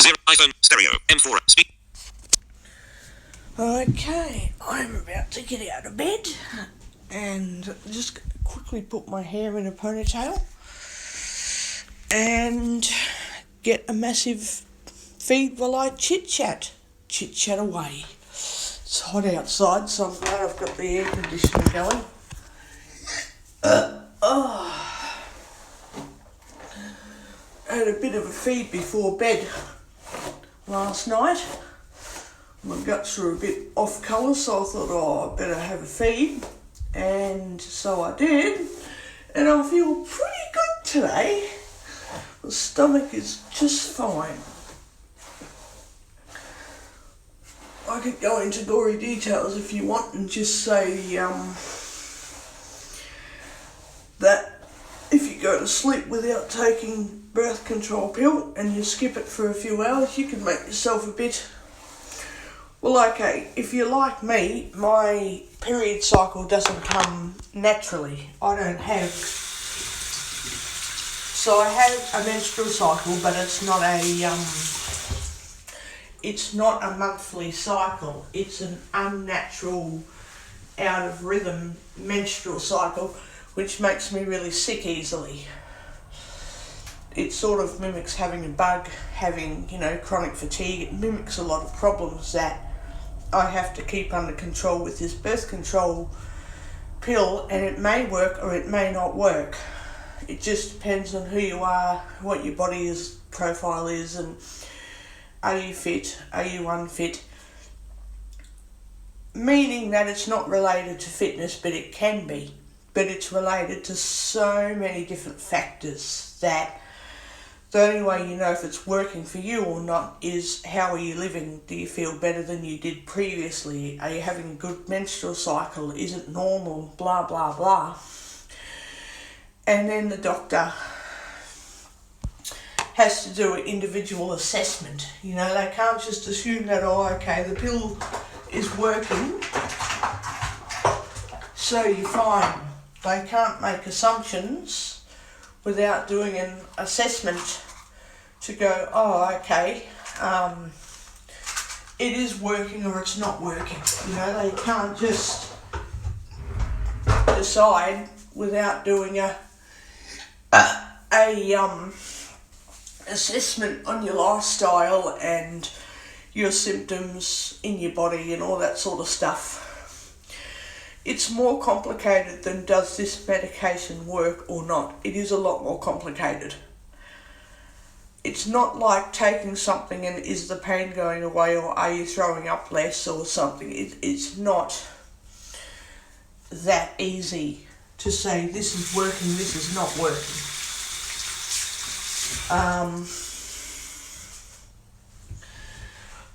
0 iPhone stereo M4 speak. Okay, I'm about to get out of bed and just quickly put my hair in a ponytail and get a massive feed while I chit-chat away. It's hot outside, so I'm glad I've got the air conditioner going. I had a bit of a feed before bed last night. My guts were a bit off colour, so I thought, I better have a feed. And so I did. And I feel pretty good today. The stomach is just fine. I could go into gory details if you want and just say that if you go to sleep without taking birth control pill and you skip it for a few hours, you can make yourself a bit... Well, okay, if you're like me, my period cycle doesn't come naturally. I don't have... So I have a menstrual cycle, but it's not a monthly cycle. It's an unnatural, out of rhythm menstrual cycle, which makes me really sick easily. It sort of mimics having a bug, having, chronic fatigue. It mimics a lot of problems that I have to keep under control with this birth control pill, and it may work or it may not work. It just depends on who you are, what your body's profile is, and are you fit, are you unfit? Meaning that it's not related to fitness, but it can be. But it's related to so many different factors that the only way you know if it's working for you or not is how are you living? Do you feel better than you did previously? Are you having a good menstrual cycle? Is it normal? Blah, blah, blah. And then the doctor has to do an individual assessment. They can't just assume that, the pill is working, so you're fine. They can't make assumptions without doing an assessment to go, it is working or it's not working. They can't just decide without doing a assessment on your lifestyle and your symptoms in your body and all that sort of stuff. It's more complicated than does this medication work or not. It is a lot more complicated. It's not like taking something and is the pain going away or are you throwing up less or something. It's not that easy to say this is working, this is not working.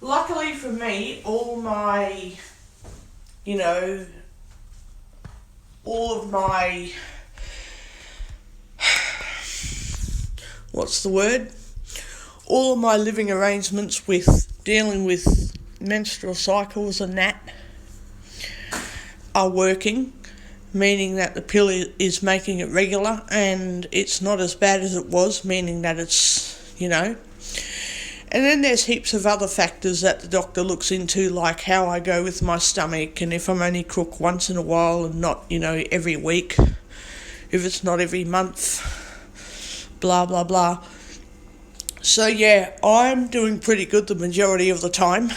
Luckily for me, all of my all of my living arrangements with dealing with menstrual cycles and that are working, meaning that the pill is making it regular and it's not as bad as it was, meaning that it's, And then there's heaps of other factors that the doctor looks into, like how I go with my stomach and if I'm only crook once in a while and not, every week, if it's not every month, blah, blah, blah. So yeah, I'm doing pretty good the majority of the time.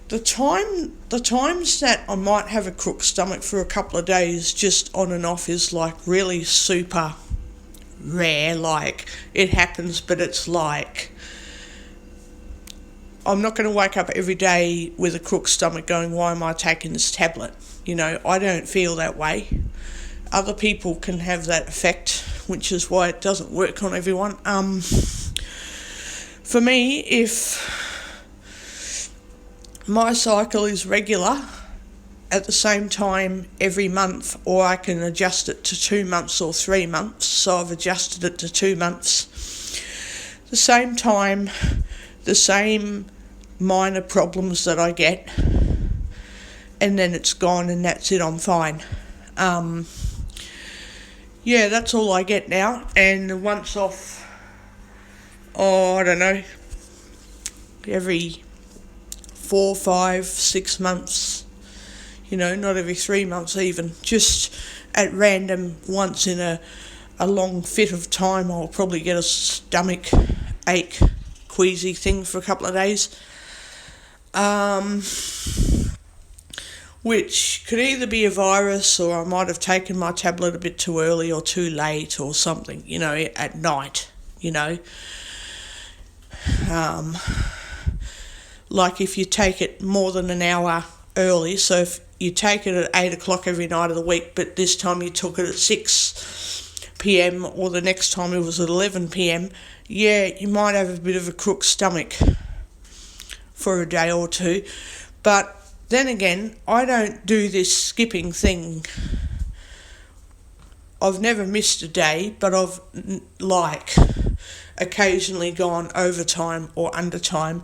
The times that I might have a crook stomach for a couple of days just on and off is like really super rare. Like it happens, but it's like I'm not going to wake up every day with a crook stomach going, why am I taking this tablet? I don't feel that way. Other people can have that effect, which is why it doesn't work on everyone. For me, if my cycle is regular at the same time every month, or I can adjust it to 2 months or 3 months, so I've adjusted it to 2 months, the same time, the same minor problems that I get, and then it's gone and that's it, I'm fine. Yeah, that's all I get now, and the once off I don't know, every 4, 5, 6 months, not every 3 months even, just at random once in a long fit of time. I'll probably get a stomach ache, queasy thing for a couple of days, which could either be a virus, or I might have taken my tablet a bit too early or too late or something, at night, like if you take it more than an hour early, so if you take it at 8 o'clock every night of the week, but this time you took it at 6 p.m, or the next time it was at 11 p.m, you might have a bit of a crook stomach for a day or two. But then again, I don't do this skipping thing. I've never missed a day, but I've occasionally gone overtime or undertime.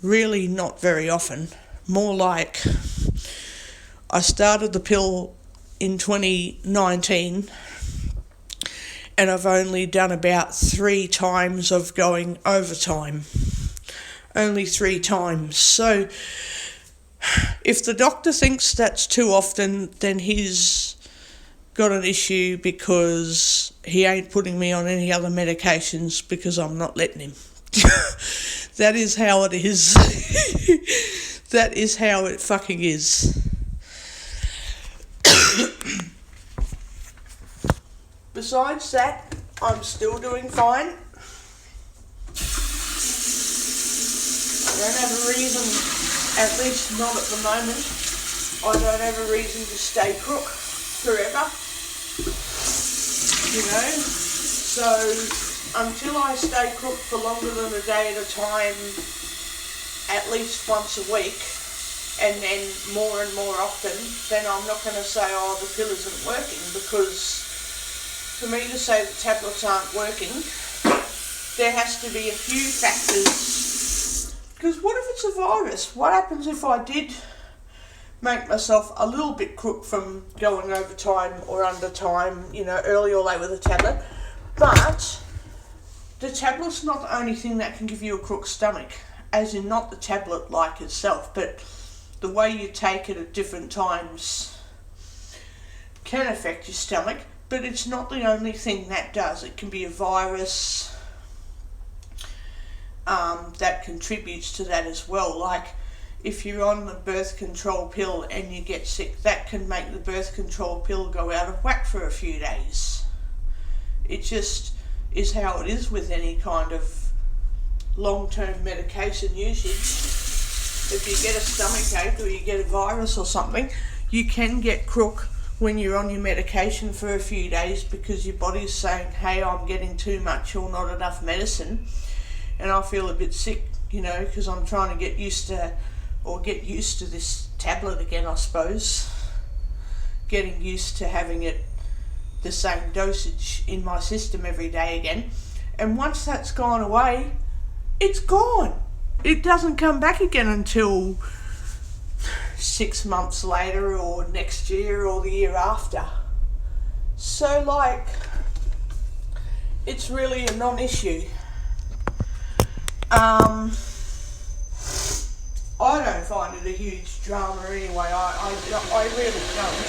Really not very often. More like I started the pill in 2019 and I've only done about 3 times of going overtime. Only 3 times. So if the doctor thinks that's too often, then he's got an issue, because he ain't putting me on any other medications because I'm not letting him. That is how it is. That is how it fucking is. Besides that, I'm still doing fine. I don't have a reason, at least not at the moment, I don't have a reason to stay crook forever. So until I stay crook for longer than a day at a time, at least once a week, and then more and more often, then I'm not going to say, the pill isn't working, because for me to say the tablets aren't working, there has to be a few factors. Because what if it's a virus? What happens if I did make myself a little bit crook from going overtime or undertime, early or late with a tablet? But the tablet's not the only thing that can give you a crook stomach, as in not the tablet like itself, but the way you take it at different times can affect your stomach. But it's not the only thing that does. It can be a virus that contributes to that as well. Like if you're on the birth control pill and you get sick, that can make the birth control pill go out of whack for a few days. It just is how it is with any kind of long-term medication usage. If you get a stomach ache or you get a virus or something, you can get crook when you're on your medication for a few days, because your body's saying, hey, I'm getting too much or not enough medicine, and I feel a bit sick, because I'm trying to get used to this tablet again, I suppose. Getting used to having it the same dosage in my system every day again. And once that's gone away, it's gone. It doesn't come back again until 6 months later, or next year, or the year after. So it's really a non-issue. I don't find it a huge drama anyway. I really don't.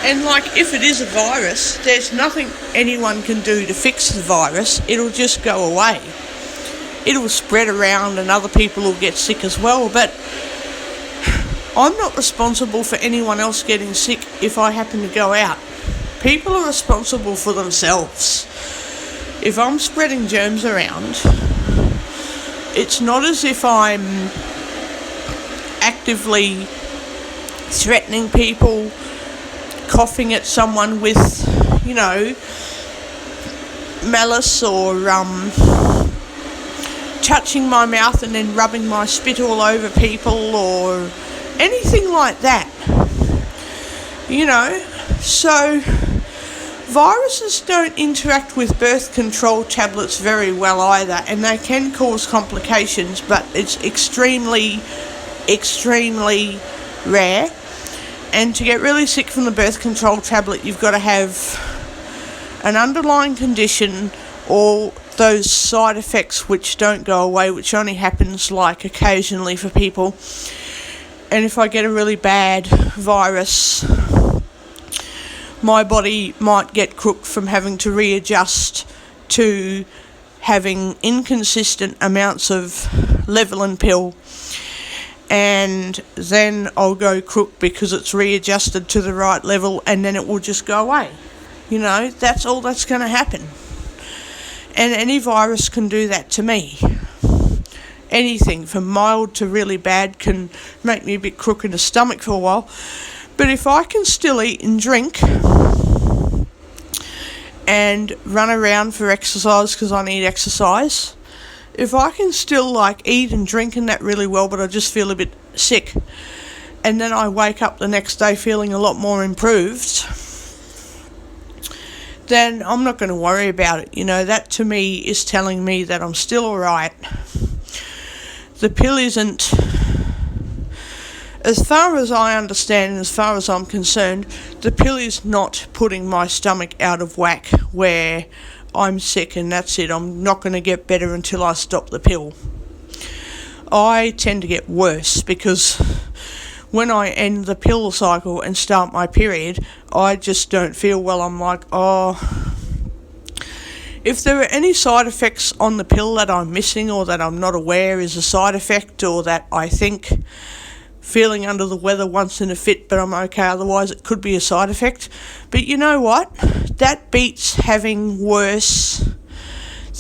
And if it is a virus, there's nothing anyone can do to fix the virus. It'll just go away. It'll spread around and other people will get sick as well. But I'm not responsible for anyone else getting sick if I happen to go out. People are responsible for themselves. If I'm spreading germs around, it's not as if I'm actively threatening people, coughing at someone with, malice, or touching my mouth and then rubbing my spit all over people, or anything like that. So Viruses don't interact with birth control tablets very well either, and they can cause complications, but it's extremely rare. And to get really sick from the birth control tablet, you've got to have an underlying condition or those side effects which don't go away, which only happens like occasionally for people. And if I get a really bad virus, my body might get crooked from having to readjust to having inconsistent amounts of Levolin pill, and then I'll go crook because it's readjusted to the right level, and then it will just go away. You know, that's all that's going to happen. And any virus can do that to me. Anything from mild to really bad can make me a bit crook in the stomach for a while. But if I can still eat and drink and run around for exercise because I need exercise, if I can still eat and drink and that really well, but I just feel a bit sick, and then I wake up the next day feeling a lot more improved, then I'm not going to worry about it. You know, that to me is telling me that I'm still alright. The pill isn't, as far as I understand and as far as I'm concerned, the pill is not putting my stomach out of whack where I'm sick and that's it. I'm not going to get better until I stop the pill. I tend to get worse because when I end the pill cycle and start my period, I just don't feel well. I'm like, if there are any side effects on the pill that I'm missing or that I'm not aware is a side effect, or that I think feeling under the weather once in a fit but I'm okay otherwise, it could be a side effect. But you know what? That beats having worse.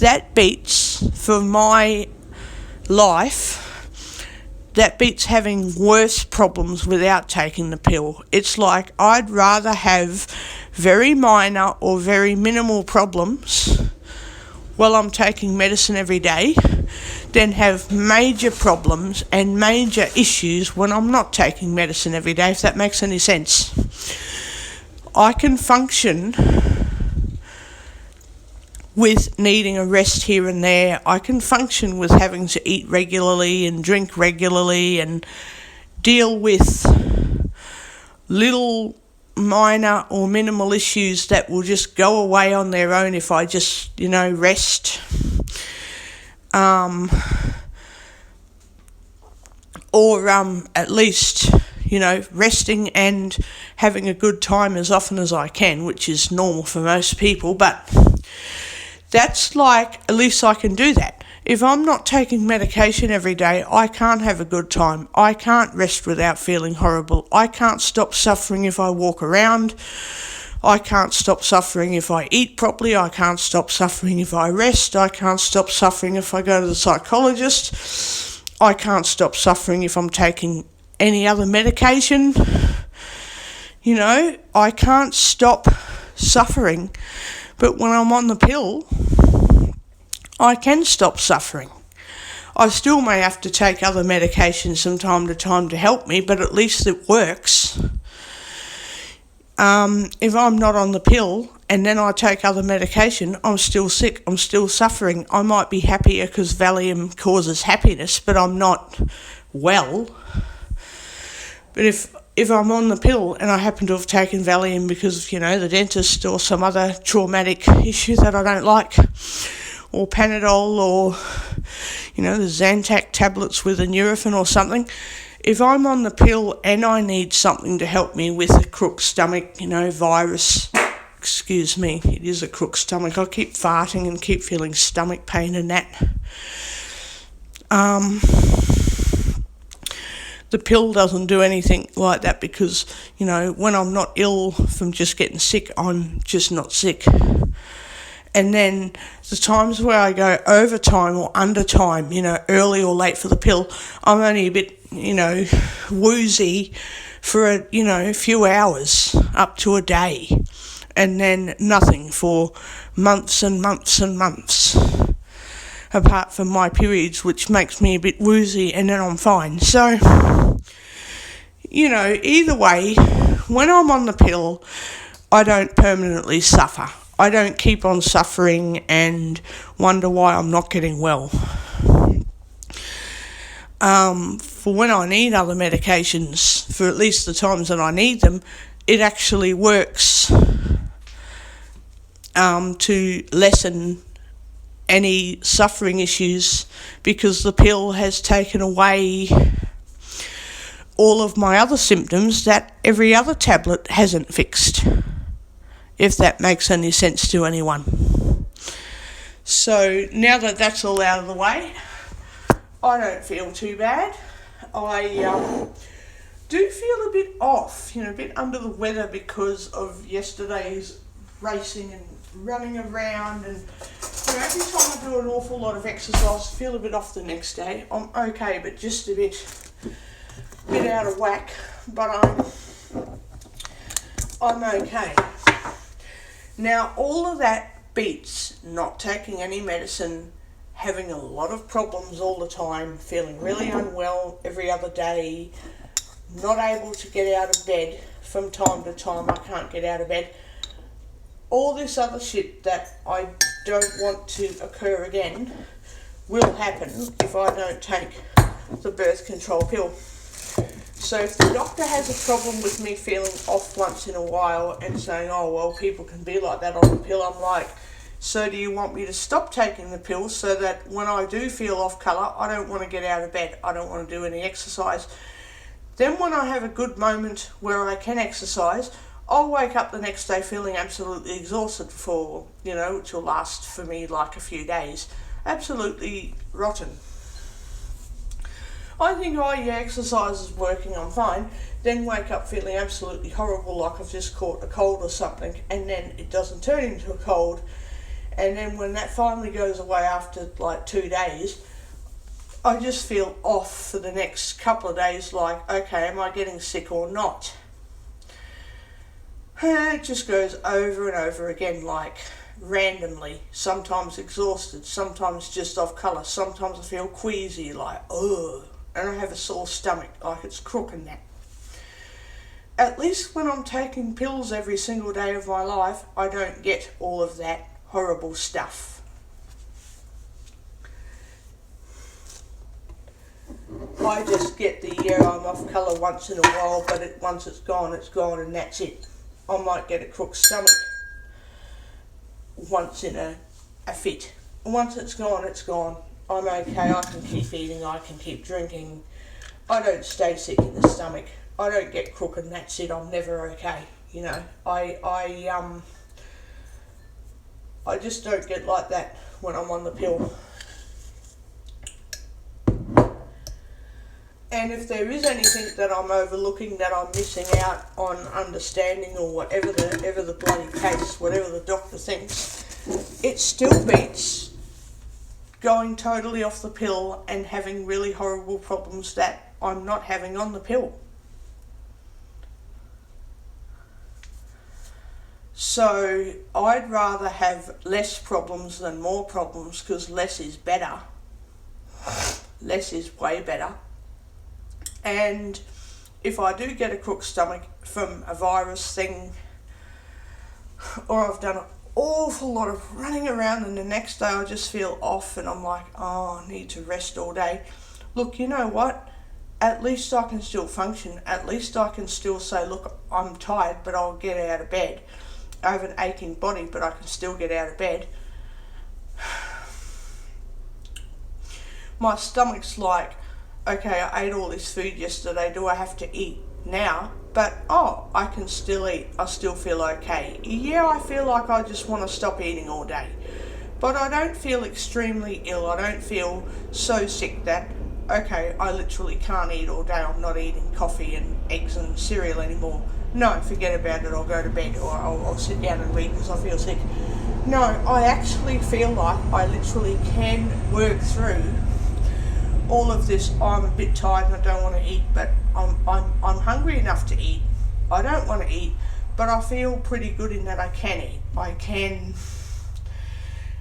That beats, for my life, that beats having worse problems without taking the pill. It's like I'd rather have very minor or very minimal problems while I'm taking medicine every day than have major problems and major issues when I'm not taking medicine every day, if that makes any sense. I can function with needing a rest here and there. I can function with having to eat regularly and drink regularly and deal with little minor or minimal issues that will just go away on their own if I just, rest. Or at least, resting and having a good time as often as I can, which is normal for most people, but that's at least I can do that. If I'm not taking medication every day, I can't have a good time. I can't rest without feeling horrible. I can't stop suffering if I walk around. I can't stop suffering if I eat properly. I can't stop suffering if I rest. I can't stop suffering if I go to the psychologist. I can't stop suffering if I'm taking any other medication. I can't stop suffering. But when I'm on the pill, I can stop suffering. I still may have to take other medications from time to time to help me, but at least it works. If I'm not on the pill and then I take other medication, I'm still sick, I'm still suffering. I might be happier because Valium causes happiness, but I'm not well. But if I'm on the pill and I happen to have taken Valium because of, the dentist or some other traumatic issue that I don't like, or Panadol, or, the Zantac tablets with a Nurofen or something, if I'm on the pill and I need something to help me with a crook stomach, virus, excuse me, it is a crook stomach, I keep farting and keep feeling stomach pain and that. The pill doesn't do anything like that because, when I'm not ill from just getting sick, I'm just not sick. And then the times where I go overtime or undertime, early or late for the pill, I'm only a bit, woozy for a few hours up to a day, and then nothing for months and months and months, apart from my periods, which makes me a bit woozy, and then I'm fine. So, either way, when I'm on the pill, I don't permanently suffer. I don't keep on suffering and wonder why I'm not getting well. For when I need other medications, for at least the times that I need them, it actually works to lessen any suffering issues, because the pill has taken away all of my other symptoms that every other tablet hasn't fixed, if that makes any sense to anyone. So now that that's all out of the way, I don't feel too bad. I do feel a bit off, a bit under the weather because of yesterday's racing and running around, and every time I do an awful lot of exercise, I feel a bit off the next day. I'm okay, but just a bit out of whack, but I'm okay. Now, all of that beats not taking any medicine, having a lot of problems all the time, feeling really unwell every other day, not able to get out of bed from time to time. I can't get out of bed. All this other shit that I don't want to occur again will happen if I don't take the birth control pill. So if the doctor has a problem with me feeling off once in a while and saying, oh, well, people can be like that on the pill, I'm like, so do you want me to stop taking the pill so that when I do feel off colour, I don't want to get out of bed, I don't want to do any exercise. Then when I have a good moment where I can exercise, I'll wake up the next day feeling absolutely exhausted for, which will last for me like a few days. Absolutely rotten. I think, oh yeah, exercise is working, I'm fine. Then wake up feeling absolutely horrible, like I've just caught a cold or something, and then it doesn't turn into a cold. And then when that finally goes away after like 2 days, I just feel off for the next couple of days, like, okay, am I getting sick or not? It just goes over and over again, like randomly. Sometimes exhausted, sometimes just off colour, sometimes I feel queasy, like, ugh, and I have a sore stomach, like it's crook and that. At least when I'm taking pills every single day of my life, I don't get all of that horrible stuff. I just get the, I'm off colour once in a while, but once it's gone, and that's it. I might get a crook stomach once in a fit. Once it's gone, it's gone. I'm okay, I can keep eating, I can keep drinking. I don't stay sick in the stomach. I don't get crook and that's it, I'm never okay. I just don't get like that when I'm on the pill. And if there is anything that I'm overlooking, that I'm missing out on understanding, or whatever the bloody case, whatever the doctor thinks, it still beats going totally off the pill and having really horrible problems that I'm not having on the pill. So I'd rather have less problems than more problems, because less is better. Less is way better. And if I do get a crook stomach from a virus thing, or I've done an awful lot of running around and the next day I just feel off and I'm like, oh, I need to rest all day. Look, you know what? At least I can still function. At least I can still say, look, I'm tired, but I'll get out of bed. I have an aching body, but I can still get out of bed. My stomach's like, okay, I ate all this food yesterday, do I have to eat now? But, I can still eat, I still feel okay. Yeah, I feel like I just want to stop eating all day. But I don't feel extremely ill, I don't feel so sick that, okay, I literally can't eat all day, I'm not eating coffee and eggs and cereal anymore. No, forget about it, I'll go to bed, or I'll sit down and read because I feel sick. No, I actually feel like I literally can work through all of this. I'm a bit tired and I don't want to eat, but I'm hungry enough to eat. I don't want to eat, but I feel pretty good in that I can eat.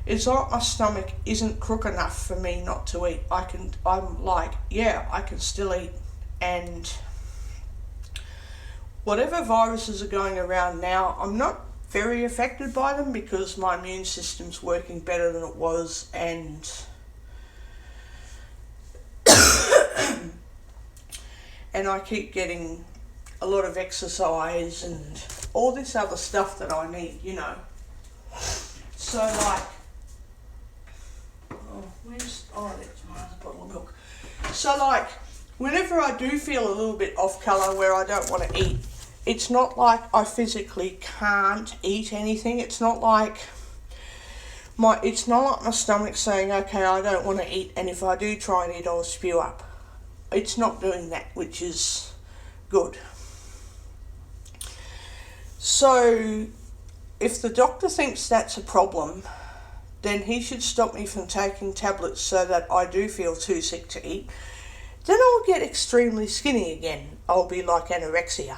It's like my stomach isn't crook enough for me not to eat. I'm like, yeah, I can still eat. And whatever viruses are going around now, I'm not very affected by them because my immune system's working better than it was, and and I keep getting a lot of exercise and all this other stuff that I need, you know. So like, that's my other bottle of milk. So like, whenever I do feel a little bit off colour where I don't want to eat, it's not like I physically can't eat anything. It's not like my stomach saying, okay, I don't want to eat, and if I do try and eat, I'll spew up. It's not doing that, which is good. So if the doctor thinks that's a problem, then he should stop me from taking tablets so that I do feel too sick to eat. Then I'll get extremely skinny again. I'll be like anorexia,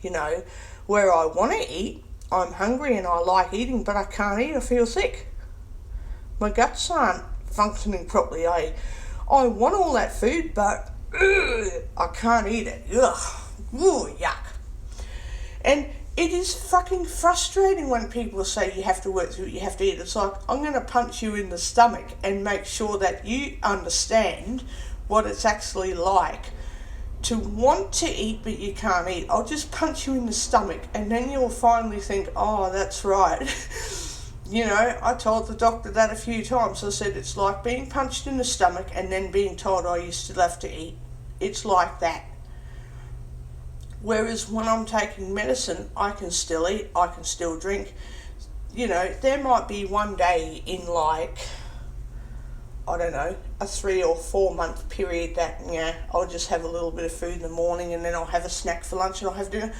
you know, where I want to eat, I'm hungry and I like eating, but I can't eat, I feel sick. My guts aren't functioning properly. I want all that food, but I can't eat it. Ugh. Ooh, yuck. And it is fucking frustrating when people say you have to work through it, you have to eat. It's like, I'm going to punch you in the stomach and make sure that you understand what it's actually like to want to eat but you can't eat. I'll just punch you in the stomach and then you'll finally think, oh, that's right. You know, I told the doctor that a few times. I said it's like being punched in the stomach and then being told you still have to eat. It's like that. Whereas when I'm taking medicine, I can still eat, I can still drink. You know, there might be one day in like, I don't know, a 3 or 4 month period that, I'll just have a little bit of food in the morning and then I'll have a snack for lunch and I'll have dinner.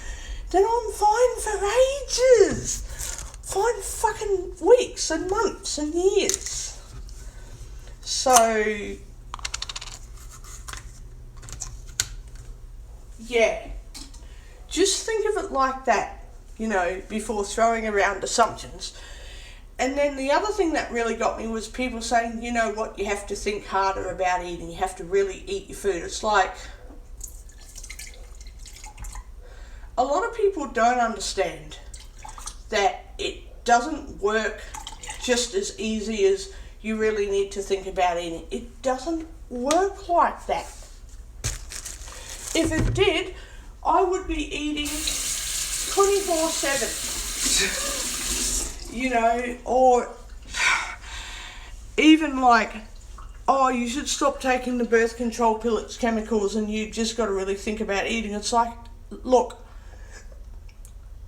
Then I'm fine for ages. Fine fucking weeks and months and years. So, yeah. Just think of it like that, you know, before throwing around assumptions. And then the other thing that really got me was people saying, you know what, you have to think harder about eating, you have to really eat your food. It's like, a lot of people don't understand that it doesn't work just as easy as you really need to think about eating. It doesn't work like that. If it did, I would be eating 24/7, you know, or even like, oh, you should stop taking the birth control pill, it's chemicals, and you just got to really think about eating. It's like, look,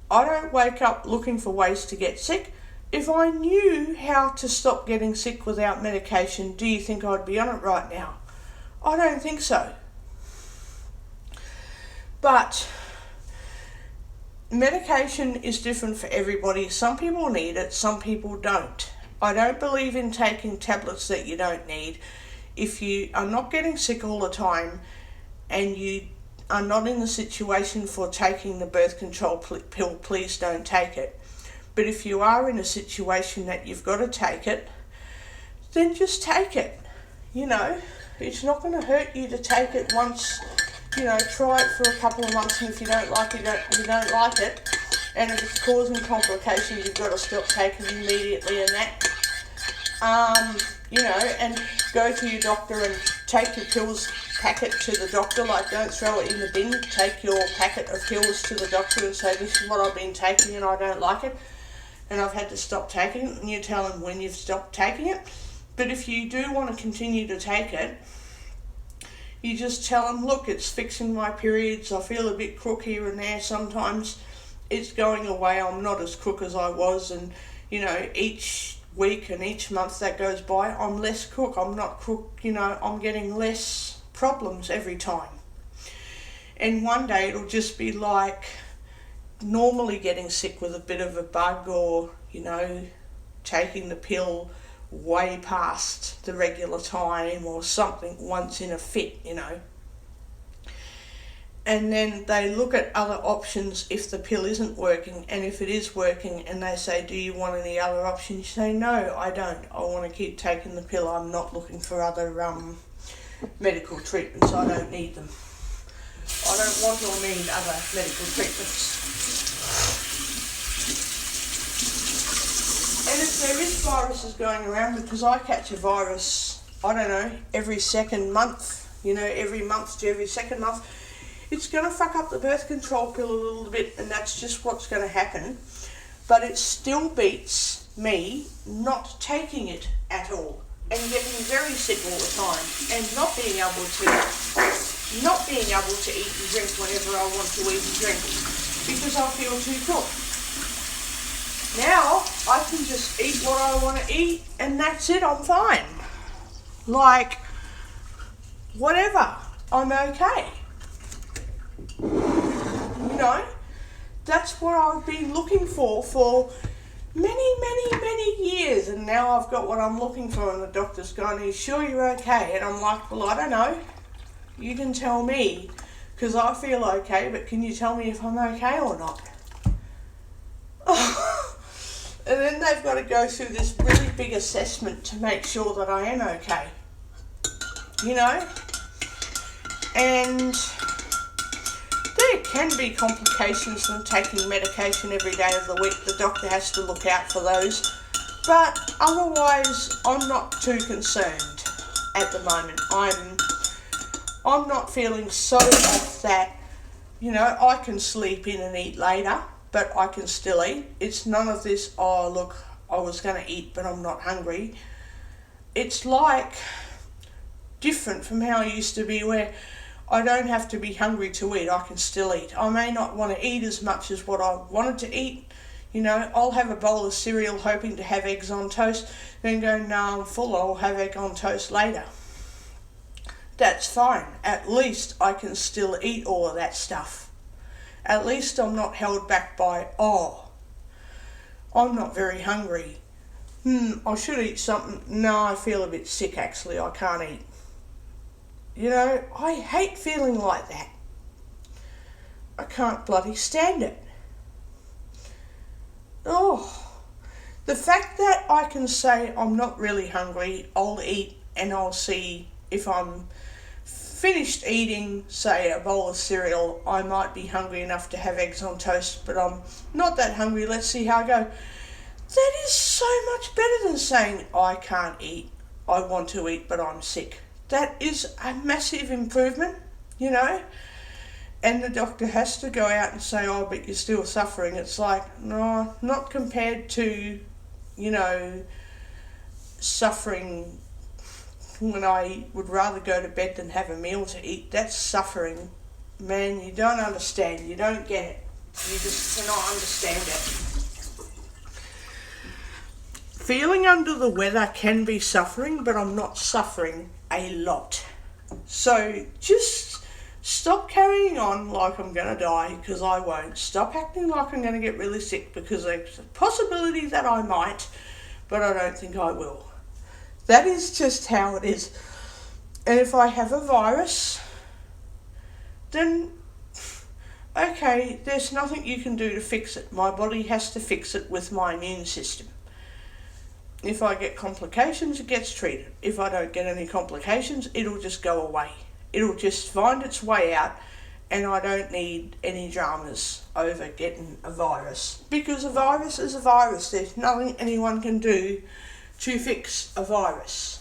I don't wake up looking for ways to get sick. If I knew how to stop getting sick without medication, do you think I'd be on it right now? I don't think so. But medication is different for everybody. Some people need it, some people don't. I don't believe in taking tablets that you don't need. If you are not getting sick all the time and you are not in the situation for taking the birth control pill, please don't take it. But if you are in a situation that you've got to take it, then just take it. You know, it's not going to hurt you to take it once. You know, try it for a couple of months, and if you don't like it, you don't like it. And if it's causing complications, you've got to stop taking it immediately and that. You know, and go to your doctor and take your pills packet to the doctor. Like, don't throw it in the bin. Take your packet of pills to the doctor and say, this is what I've been taking and I don't like it. And I've had to stop taking it. And you tell them when you've stopped taking it. But if you do want to continue to take it, you just tell them, look, it's fixing my periods. I feel a bit crook here and there sometimes. It's going away. I'm not as crook as I was. And, you know, each week and each month that goes by, I'm less crook. I'm not crook, you know, I'm getting less problems every time. And one day it'll just be like normally getting sick with a bit of a bug or, you know, taking the pill way past the regular time or something once in a fit, you know. And then they look at other options if the pill isn't working, and if it is working and they say, do you want any other options? You say, no, I don't. I want to keep taking the pill. I'm not looking for other medical treatments. I don't need them. I don't want or need other medical treatments. And if there is viruses going around, because I catch a virus, I don't know, every second month, every month to every second month, it's going to fuck up the birth control pill a little bit, and that's just what's going to happen. But it still beats me not taking it at all and getting very sick all the time and not being able to eat and drink whenever I want to eat and drink because I feel too cooked. Now I can just eat what I want to eat and that's it, I'm fine. Like, whatever, I'm okay. That's what I've been looking for many years, and now I've got what I'm looking for, and the doctor's going, "Are you sure you're okay?" And I'm like, "Well, I don't know. You can tell me, because I feel okay, but can you tell me if I'm okay or not?" And then they've got to go through this really big assessment to make sure that I am okay. And there can be complications from taking medication every day of the week. The doctor has to look out for those. But otherwise, I'm not too concerned at the moment. I'm not feeling so off that, I can sleep in and eat later, but I can still eat. It's none of this, "Oh, look, I was going to eat, but I'm not hungry." It's like different from how I used to be, where I don't have to be hungry to eat. I can still eat. I may not want to eat as much as what I wanted to eat. I'll have a bowl of cereal hoping to have eggs on toast, then go, "No, I'm full, I'll have egg on toast later." That's fine. At least I can still eat all of that stuff. At least I'm not held back by, "Oh, I'm not very hungry. I should eat something. No, I feel a bit sick actually, I can't eat." I hate feeling like that. I can't bloody stand it. The fact that I can say I'm not really hungry, I'll eat, and I'll see if I'm finished eating, say, a bowl of cereal, I might be hungry enough to have eggs on toast, but I'm not that hungry, let's see how I go. That is so much better than saying, "I can't eat, I want to eat, but I'm sick." That is a massive improvement, and the doctor has to go out and say, "Oh, but you're still suffering." It's like, no, not compared to, suffering when I would rather go to bed than have a meal to eat. That's suffering. Man, you don't understand. You don't get it. You just cannot understand it. Feeling under the weather can be suffering, but I'm not suffering a lot. So just stop carrying on like I'm going to die, because I won't. Stop acting like I'm going to get really sick, because there's a possibility that I might, but I don't think I will. That is just how it is. And if I have a virus, then okay, there's nothing you can do to fix it. My body has to fix it with my immune system. If I get complications, it gets treated. If I don't get any complications, it'll just go away. It'll just find its way out, and I don't need any dramas over getting a virus. Because a virus is a virus. There's nothing anyone can do to fix a virus.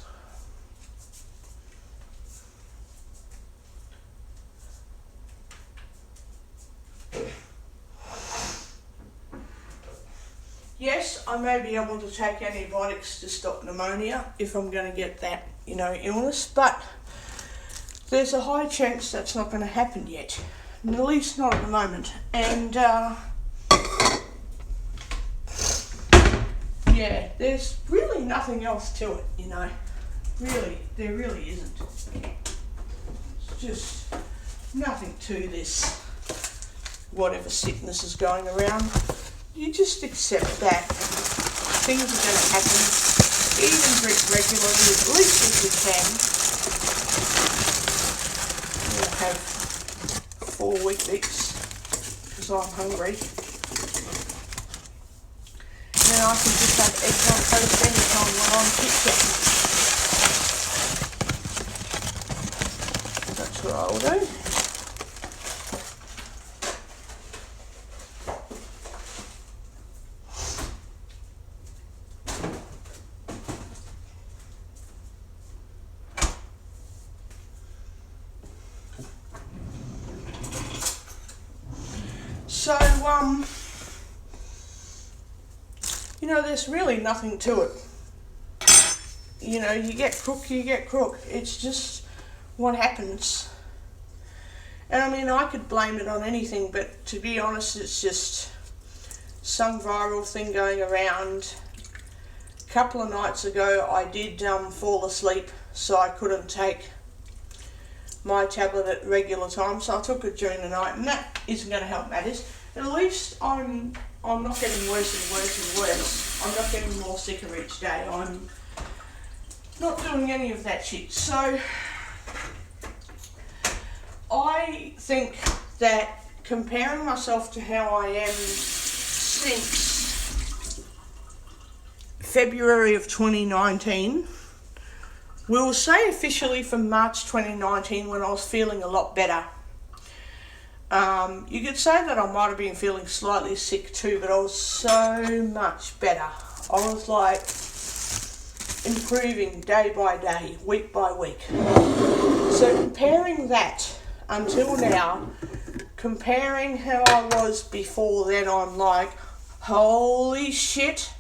Yes, I may be able to take antibiotics to stop pneumonia if I'm going to get that, illness, but there's a high chance that's not going to happen yet, at least not at the moment. And yeah, there's really nothing else to it, Really, there really isn't. It's just nothing to this, whatever sickness is going around. You just accept that things are going to happen. Eat and drink regularly, as least as you can. We'll have 4 Weet-Bix because I'm hungry. And then I can just have eggs on toast anytime when I'm chit-chatting. That's what I'll do. So, there's really nothing to it. You get crook, you get crook. It's just what happens. And I mean, I could blame it on anything, but to be honest, it's just some viral thing going around. A couple of nights ago, I did fall asleep, so I couldn't take my tablet at regular time, so I took it during the night, and that isn't going to help matters. At least I'm not getting worse and worse and worse. I'm not getting more sicker each day. I'm not doing any of that shit. So I think that comparing myself to how I am since February of 2019, we'll say officially from March 2019, when I was feeling a lot better. You could say that I might have been feeling slightly sick too, but I was so much better. I was like improving day by day, week by week. So comparing that until now, comparing how I was before then, I'm like, holy shit,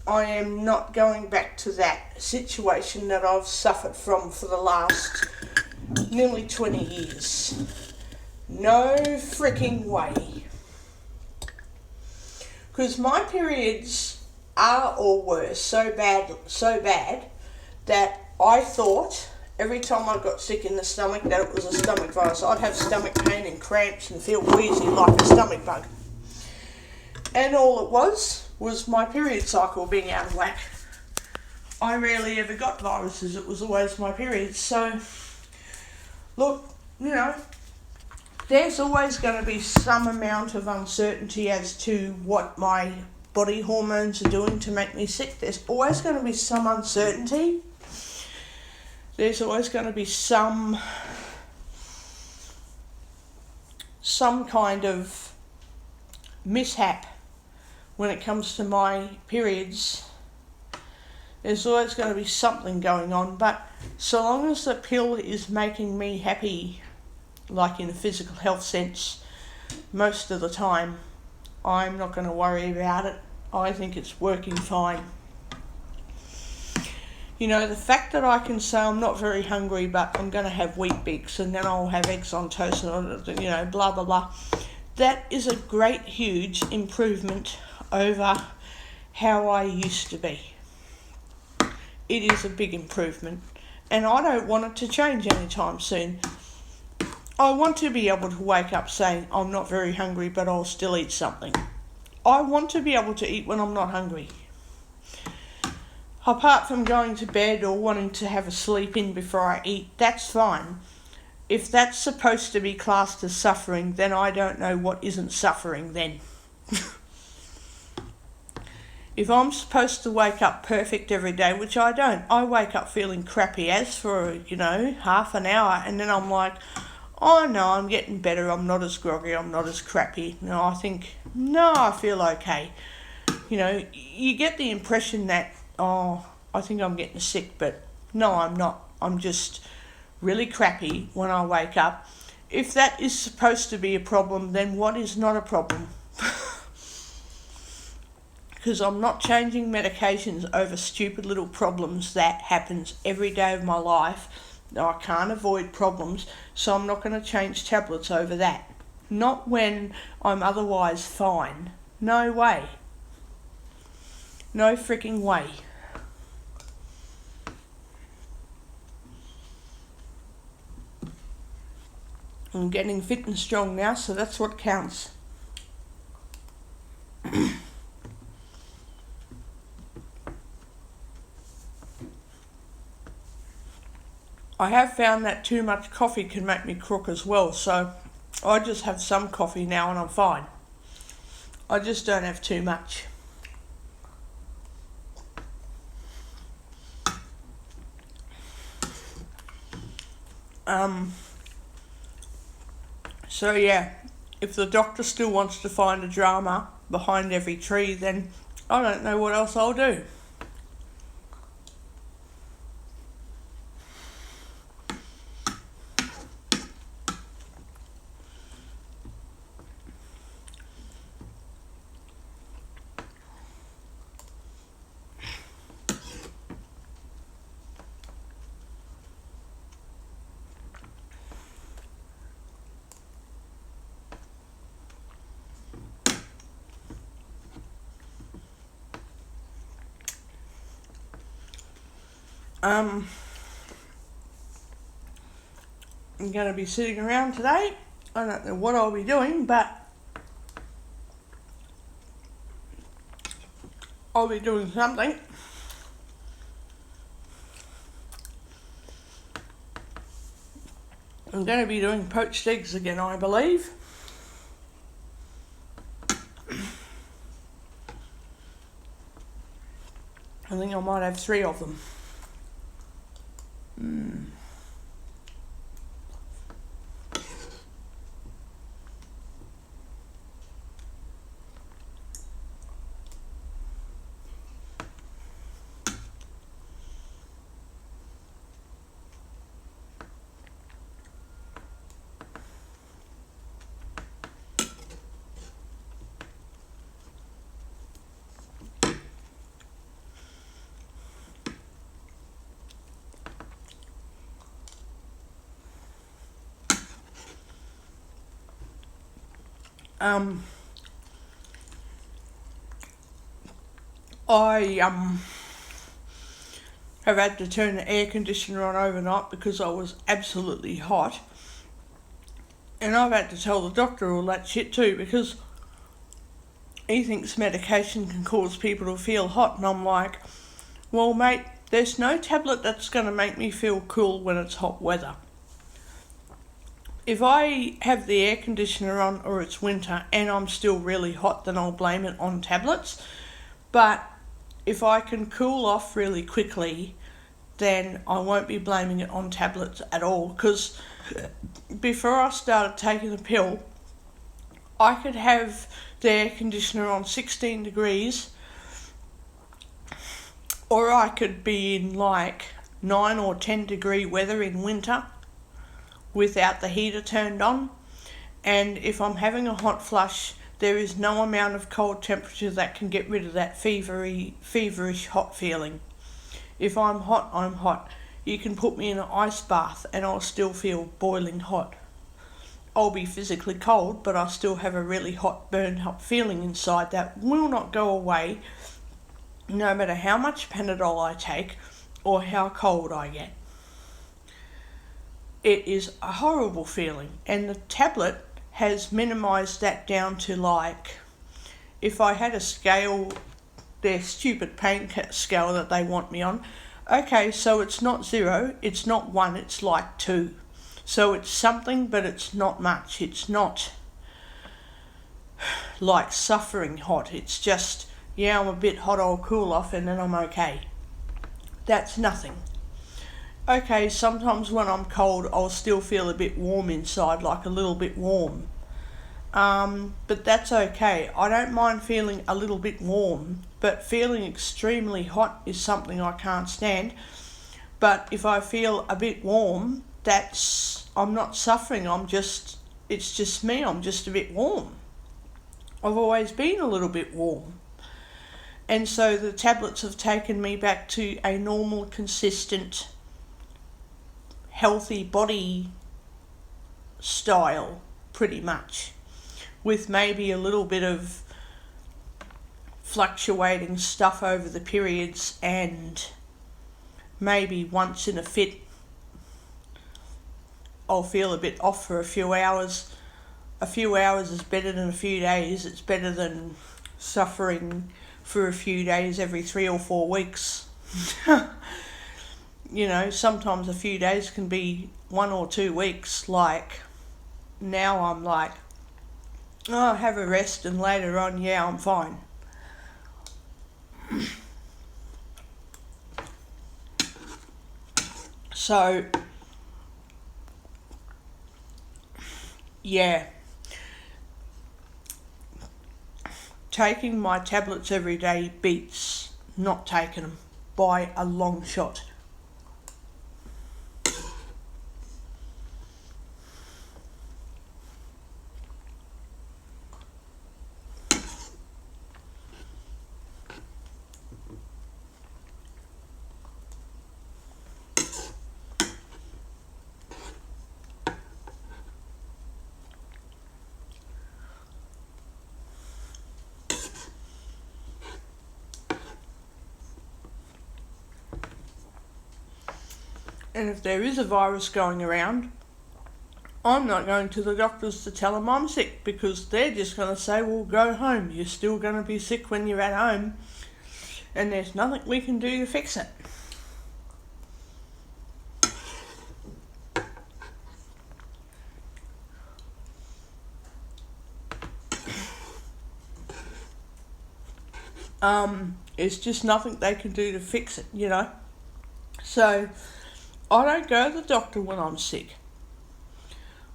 I am not going back to that situation that I've suffered from for the last nearly 20 years. No freaking way. Because my periods are or were so bad that I thought every time I got sick in the stomach that it was a stomach virus. I'd have stomach pain and cramps and feel wheezy like a stomach bug. And all it was my period cycle being out of whack. I rarely ever got viruses. It was always my periods. So, look, there's always going to be some amount of uncertainty as to what my body hormones are doing to make me sick. There's always going to be some uncertainty. There's always going to be some kind of mishap when it comes to my periods. There's always going to be something going on, but so long as the pill is making me happy, like in a physical health sense, most of the time, I'm not going to worry about it. I think it's working fine. The fact that I can say I'm not very hungry, but I'm going to have Weet-Bix and then I'll have eggs on toast and, blah, blah, blah. That is a great, huge improvement over how I used to be. It is a big improvement, and I don't want it to change anytime soon. I want to be able to wake up saying I'm not very hungry, but I'll still eat something. I want to be able to eat when I'm not hungry. Apart from going to bed or wanting to have a sleep in before I eat, that's fine. If that's supposed to be classed as suffering, then I don't know what isn't suffering then. If I'm supposed to wake up perfect every day, which I don't, I wake up feeling crappy as for, half an hour, and then I'm like, oh no, I'm getting better, I'm not as groggy, I'm not as crappy. I feel okay. You get the impression that, I think I'm getting sick, but no, I'm not. I'm just really crappy when I wake up. If that is supposed to be a problem, then what is not a problem? Because I'm not changing medications over stupid little problems that happens every day of my life. I can't avoid problems, so I'm not going to change tablets over that. Not when I'm otherwise fine. No way. No freaking way. I'm getting fit and strong now, so that's what counts. I have found that too much coffee can make me crook as well, so I just have some coffee now and I'm fine. I just don't have too much. So yeah, if the doctor still wants to find a drama behind every tree, then I don't know what else I'll do. I'm going to be sitting around today. I don't know what I'll be doing, but I'll be doing something. I'm going to be doing poached eggs again, I believe. I think I might have 3 of them. I have had to turn the air conditioner on overnight because I was absolutely hot. And I've had to tell the doctor all that shit too, because he thinks medication can cause people to feel hot. And I'm like, well, mate, there's no tablet that's going to make me feel cool when it's hot weather. If I have the air conditioner on or it's winter and I'm still really hot, then I'll blame it on tablets. But if I can cool off really quickly, then I won't be blaming it on tablets at all. Because before I started taking the pill, I could have the air conditioner on 16 degrees, or I could be in like 9 or 10 degree weather in winter without the heater turned on. And if I'm having a hot flush, there is no amount of cold temperature that can get rid of that feverish hot feeling. If I'm hot, I'm hot. You can put me in an ice bath and I'll still feel boiling hot. I'll be physically cold, but I'll still have a really hot, burned up feeling inside that will not go away no matter how much Panadol I take or how cold I get. It is a horrible feeling, and the tablet has minimised that down to like, if I had a scale, their stupid pain scale that they want me on, okay, so it's not 0, it's not 1, it's like 2. So it's something, but it's not much. It's not like suffering hot. It's just, yeah, I'm a bit hot, I'll cool off and then I'm okay. That's nothing. Okay, sometimes when I'm cold, I'll still feel a bit warm inside, like a little bit warm. But that's okay. I don't mind feeling a little bit warm, but feeling extremely hot is something I can't stand. But if I feel a bit warm, I'm not suffering, it's just me, I'm just a bit warm. I've always been a little bit warm. And so the tablets have taken me back to a normal, consistent, healthy body style, pretty much, with maybe a little bit of fluctuating stuff over the periods, and maybe once in a fit I'll feel a bit off for a few hours. A few hours is better than a few days. It's better than suffering for a few days every 3 or 4 weeks. You know, sometimes a few days can be 1 or 2 weeks. Like, now I'm like, oh, have a rest, and later on, yeah, I'm fine. So, yeah, taking my tablets every day beats not taking them by a long shot. And if there is a virus going around, I'm not going to the doctors to tell them I'm sick, because they're just going to say, well, go home. You're still going to be sick when you're at home, and there's nothing we can do to fix it. It's just nothing they can do to fix it, you know. So I don't go to the doctor when I'm sick.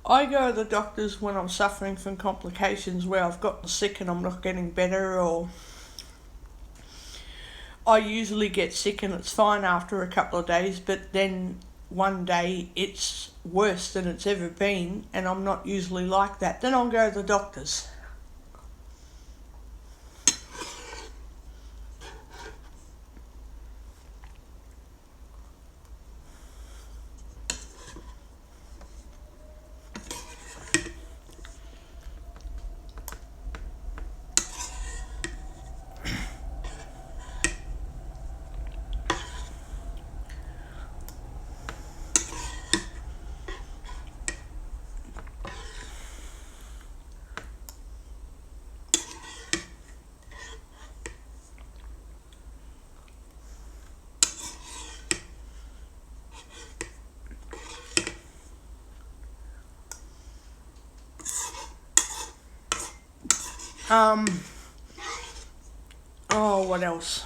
I go to the doctors when I'm suffering from complications where I've gotten sick and I'm not getting better, or I usually get sick and it's fine after a couple of days, but then one day it's worse than it's ever been, and I'm not usually like that. Then I'll go to the doctors. What else?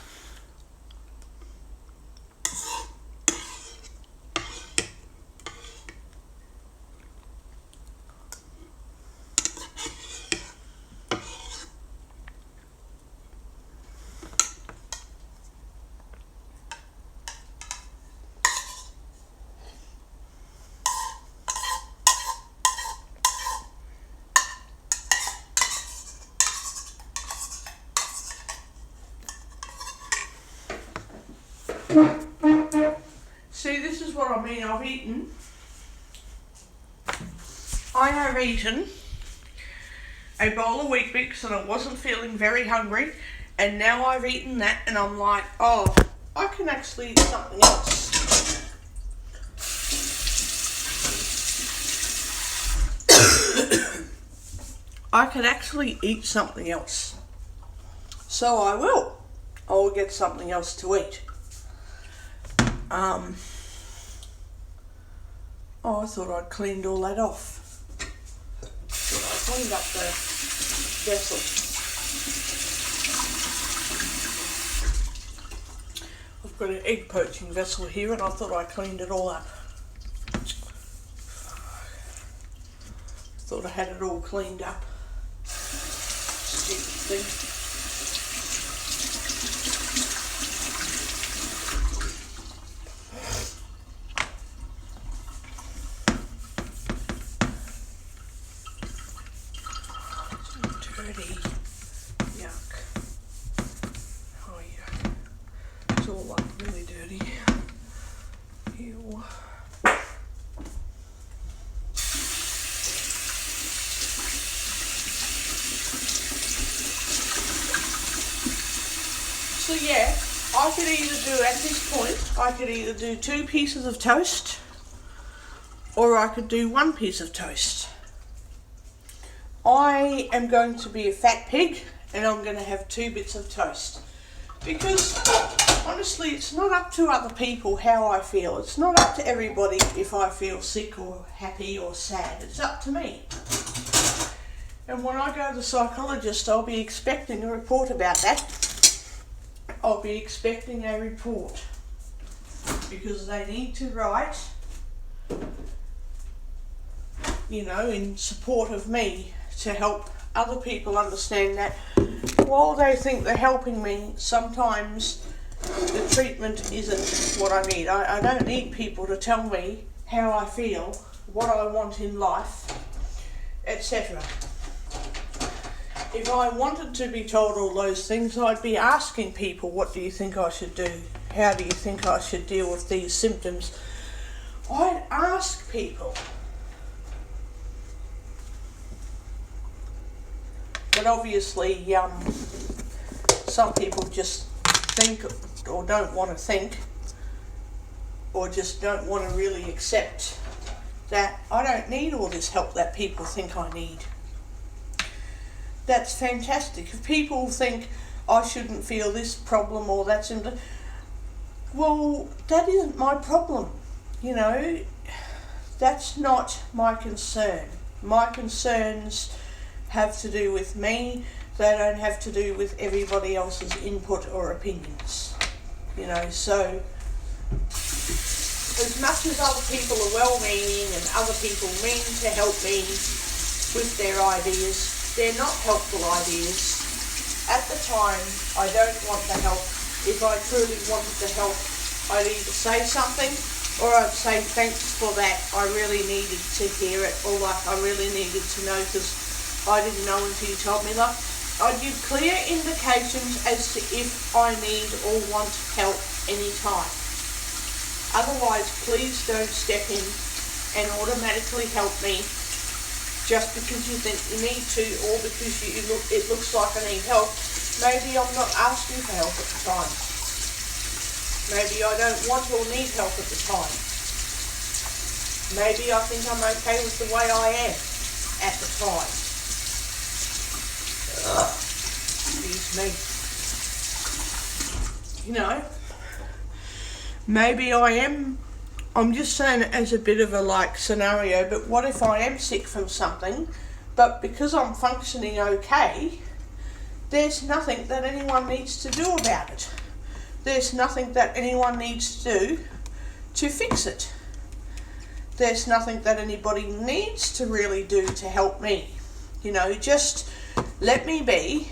See, this is what I mean. I have eaten a bowl of Weet-Bix and I wasn't feeling very hungry, and now I've eaten that and I'm like, oh, I can actually eat something else. I could actually eat something else. So I will. I will get something else to eat. I thought I'd cleaned all that off. I cleaned up the vessel. I've got an egg poaching vessel here and I thought I cleaned it all up. Thought I had it all cleaned up. Stupid thing. So yeah, I could either do, at this point, I could either do 2 pieces of toast, or I could do 1 piece of toast. I am going to be a fat pig, and I'm going to have 2 bits of toast. Because, honestly, it's not up to other people how I feel. It's not up to everybody if I feel sick or happy or sad. It's up to me. And when I go to the psychologist, I'll be expecting a report about that. I'll be expecting a report, because they need to write, you know, in support of me, to help other people understand that while they think they're helping me, sometimes the treatment isn't what I need. I don't need people to tell me how I feel, what I want in life, etc. If I wanted to be told all those things, I'd be asking people, what do you think I should do? How do you think I should deal with these symptoms? I'd ask people. But obviously, some people just think or don't want to think. or just don't want to really accept that I don't need all this help that people think I need. That's fantastic. If people think I shouldn't feel this problem or that symptom, well, that isn't my problem. You know, that's not my concern. My concerns have to do with me. They don't have to do with everybody else's input or opinions. You know, so as much as other people are well-meaning and other people mean to help me with their ideas, they're not helpful ideas. At the time, I don't want the help. If I truly wanted the help, I'd either say something or I'd say thanks for that. I really needed to hear it, or like I really needed to know because I didn't know until you told me. Like, I'd give clear indications as to if I need or want help anytime. Otherwise, please don't step in and automatically help me just because you think you need to, or because it looks like I need help. Maybe I'm not asking for help at the time. Maybe I don't want or need help at the time. Maybe I think I'm okay with the way I am at the time. Excuse me. You know, maybe I'm just saying it as a bit of a like scenario, but what if I am sick from something, but because I'm functioning okay, there's nothing that anyone needs to do about it. There's nothing that anyone needs to do to fix it. There's nothing that anybody needs to really do to help me. You know, just let me be.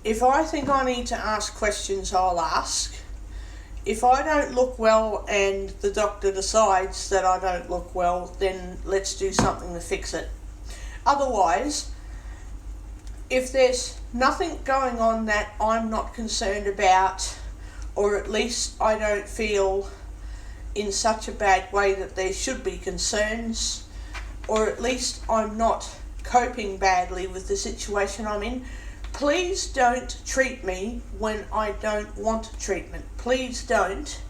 If I think I need to ask questions, I'll ask. If I don't look well and the doctor decides that I don't look well, then let's do something to fix it. Otherwise, if there's nothing going on that I'm not concerned about, or at least I don't feel in such a bad way that there should be concerns, or at least I'm not coping badly with the situation I'm in, please don't treat me when I don't want treatment. Please don't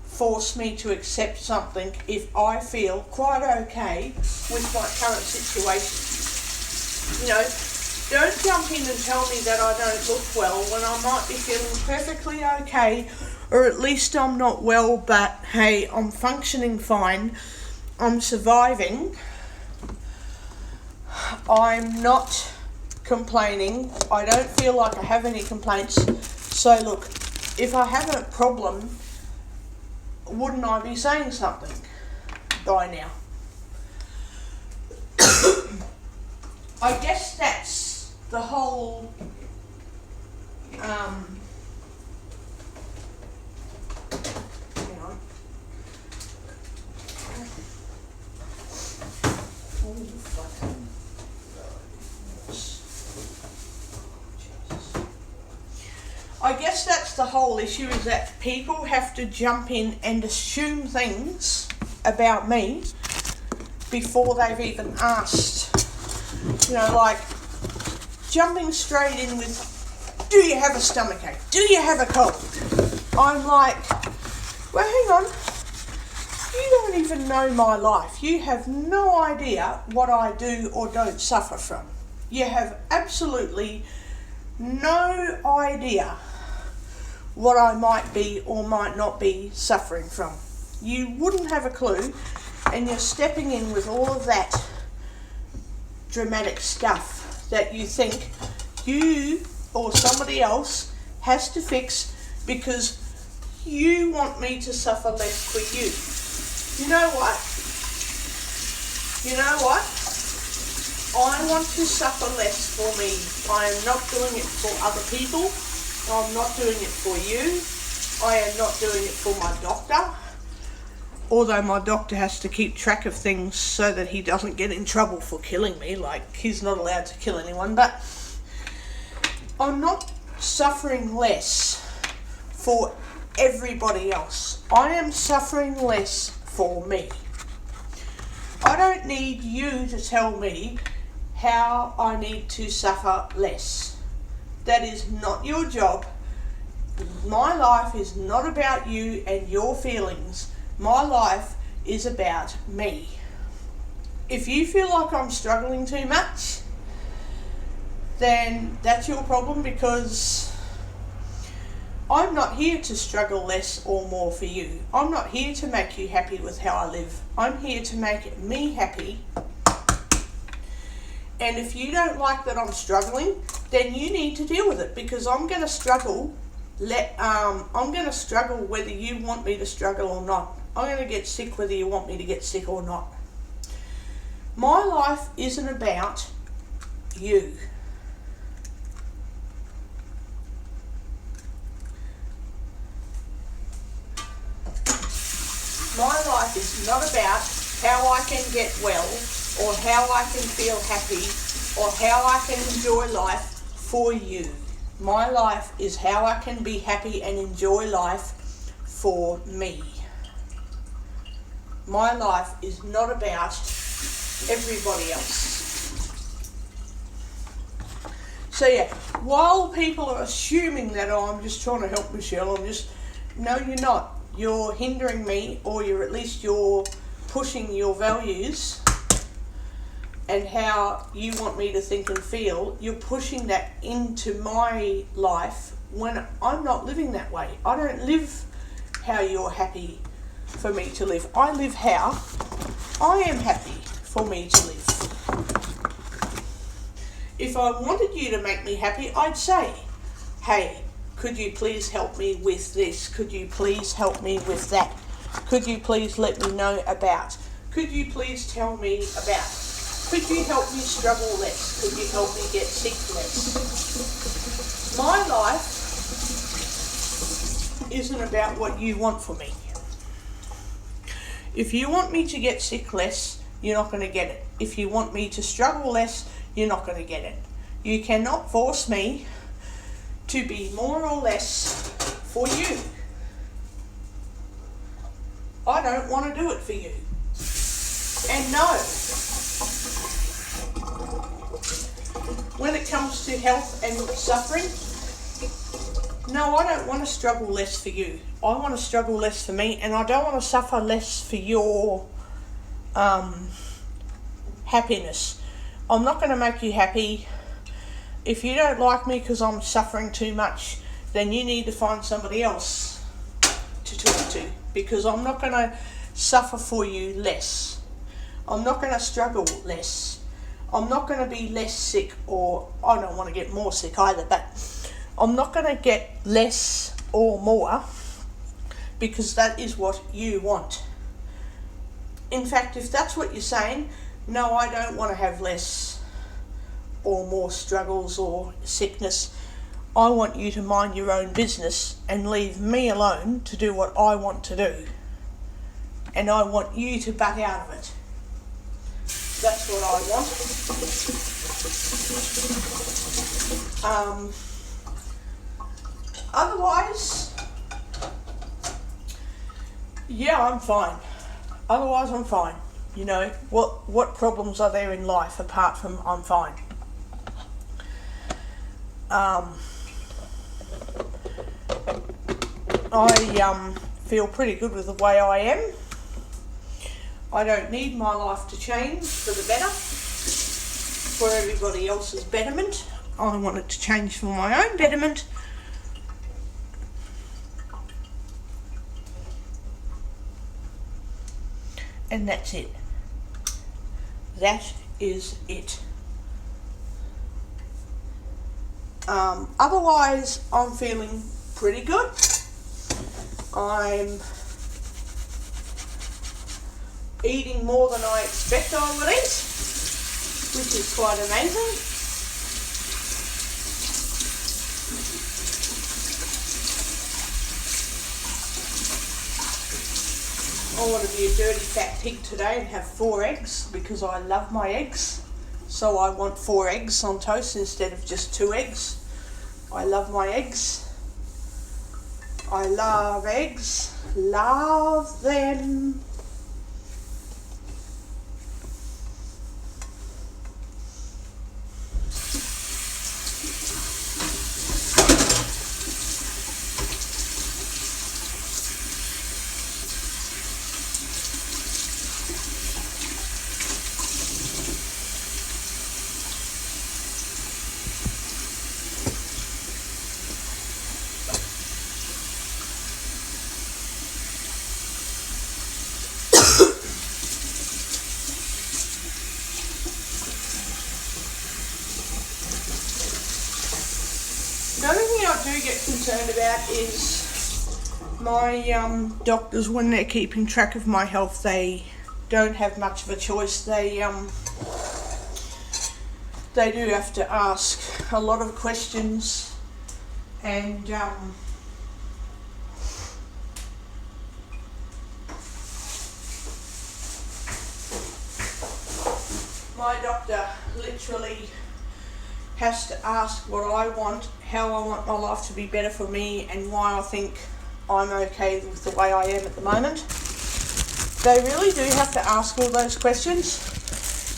force me to accept something if I feel quite okay with my current situation. You know, don't jump in and tell me that I don't look well when I might be feeling perfectly okay, or at least I'm not well, but hey, I'm functioning fine, I'm surviving, I'm not complaining, I don't feel like I have any complaints. So look, if I have a problem, wouldn't I be saying something by now? I guess that's the whole hang on. Oh, fucking I guess that's the whole issue, is that people have to jump in and assume things about me before they've even asked. You know, like jumping straight in with, do you have a stomachache? Do you have a cold? I'm like, well, hang on. You don't even know my life. You have no idea what I do or don't suffer from. You have absolutely no idea what I might be or might not be suffering from. You wouldn't have a clue, and you're stepping in with all of that dramatic stuff that you think you or somebody else has to fix because you want me to suffer less for you. You know what? You know what? I want to suffer less for me. I am not doing it for other people. I'm not doing it for you. I am not doing it for my doctor. Although my doctor has to keep track of things so that he doesn't get in trouble for killing me. Like, he's not allowed to kill anyone. But I'm not suffering less for everybody else. I am suffering less for me. I don't need you to tell me how I need to suffer less. That is not your job. My life is not about you and your feelings. My life is about me. If you feel like I'm struggling too much, then that's your problem, because I'm not here to struggle less or more for you. I'm not here to make you happy with how I live. I'm here to make me happy. And if you don't like that I'm struggling, then you need to deal with it, because I'm going to struggle. I'm going to struggle whether you want me to struggle or not. I'm going to get sick whether you want me to get sick or not. My life isn't about you. My life is not about how I can get well, or how I can feel happy, or how I can enjoy life for you. My life is how I can be happy and enjoy life for me. My life is not about everybody else. So yeah, while people are assuming that, oh, I'm just trying to help Michelle, no, you're not. You're hindering me, or you're pushing your values and how you want me to think and feel. You're pushing that into my life when I'm not living that way. I don't live how you're happy for me to live. I live how I am happy for me to live. If I wanted you to make me happy, I'd say, hey, could you please help me with this? Could you please help me with that? Could you please let me know about? Could you please tell me about? Could you help me struggle less? Could you help me get sick less? My life isn't about what you want for me. If you want me to get sick less, you're not going to get it. If you want me to struggle less, you're not going to get it. You cannot force me to be more or less for you. I don't want to do it for you. And no, when it comes to health and suffering, no, I don't want to struggle less for you. I want to struggle less for me, and I don't want to suffer less for your happiness. I'm not going to make you happy. If you don't like me because I'm suffering too much, then you need to find somebody else to talk to, because I'm not going to suffer for you less. I'm not going to struggle less. I'm not going to be less sick, or I don't want to get more sick either, but I'm not going to get less or more, because that is what you want. In fact, if that's what you're saying, no, I don't want to have less or more struggles or sickness. I want you to mind your own business and leave me alone to do what I want to do. And I want you to back out of it. That's what I want. Otherwise, yeah, I'm fine. Otherwise, I'm fine. You know, what problems are there in life apart from I'm fine? I feel pretty good with the way I am. I don't need my life to change for the better, for everybody else's betterment. I want it to change for my own betterment. And that's it. That is it. Otherwise, I'm feeling pretty good. I'm eating more than I expect I would eat, which is quite amazing. I want to be a dirty fat pig today and have 4 eggs, because I love my eggs. So I want 4 eggs on toast instead of just 2 eggs. I love my eggs. I love eggs. Love them. that is my doctors, when they're keeping track of my health, they don't have much of a choice. They do have to ask a lot of questions, and my doctor literally has to ask what I want, how I want my life to be better for me, and why I think I'm okay with the way I am at the moment. They really do have to ask all those questions,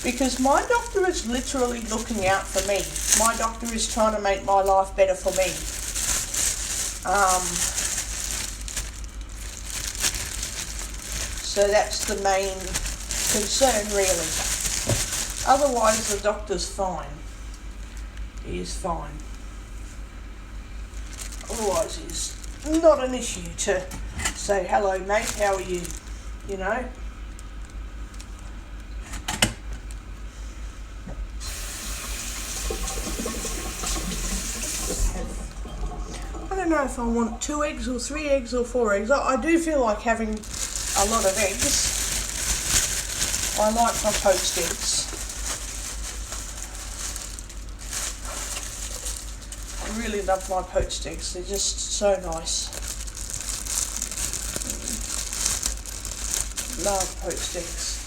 because my doctor is literally looking out for me. My doctor is trying to make my life better for me. So that's the main concern, really. Otherwise, the doctor's fine. He is fine. Otherwise, it's not an issue to say, hello mate, how are you? You know? I don't know if I want 2 eggs or 3 eggs or 4 eggs. I do feel like having a lot of eggs. I like my poached eggs. I really love my poached eggs. They're just so nice. Love poached eggs.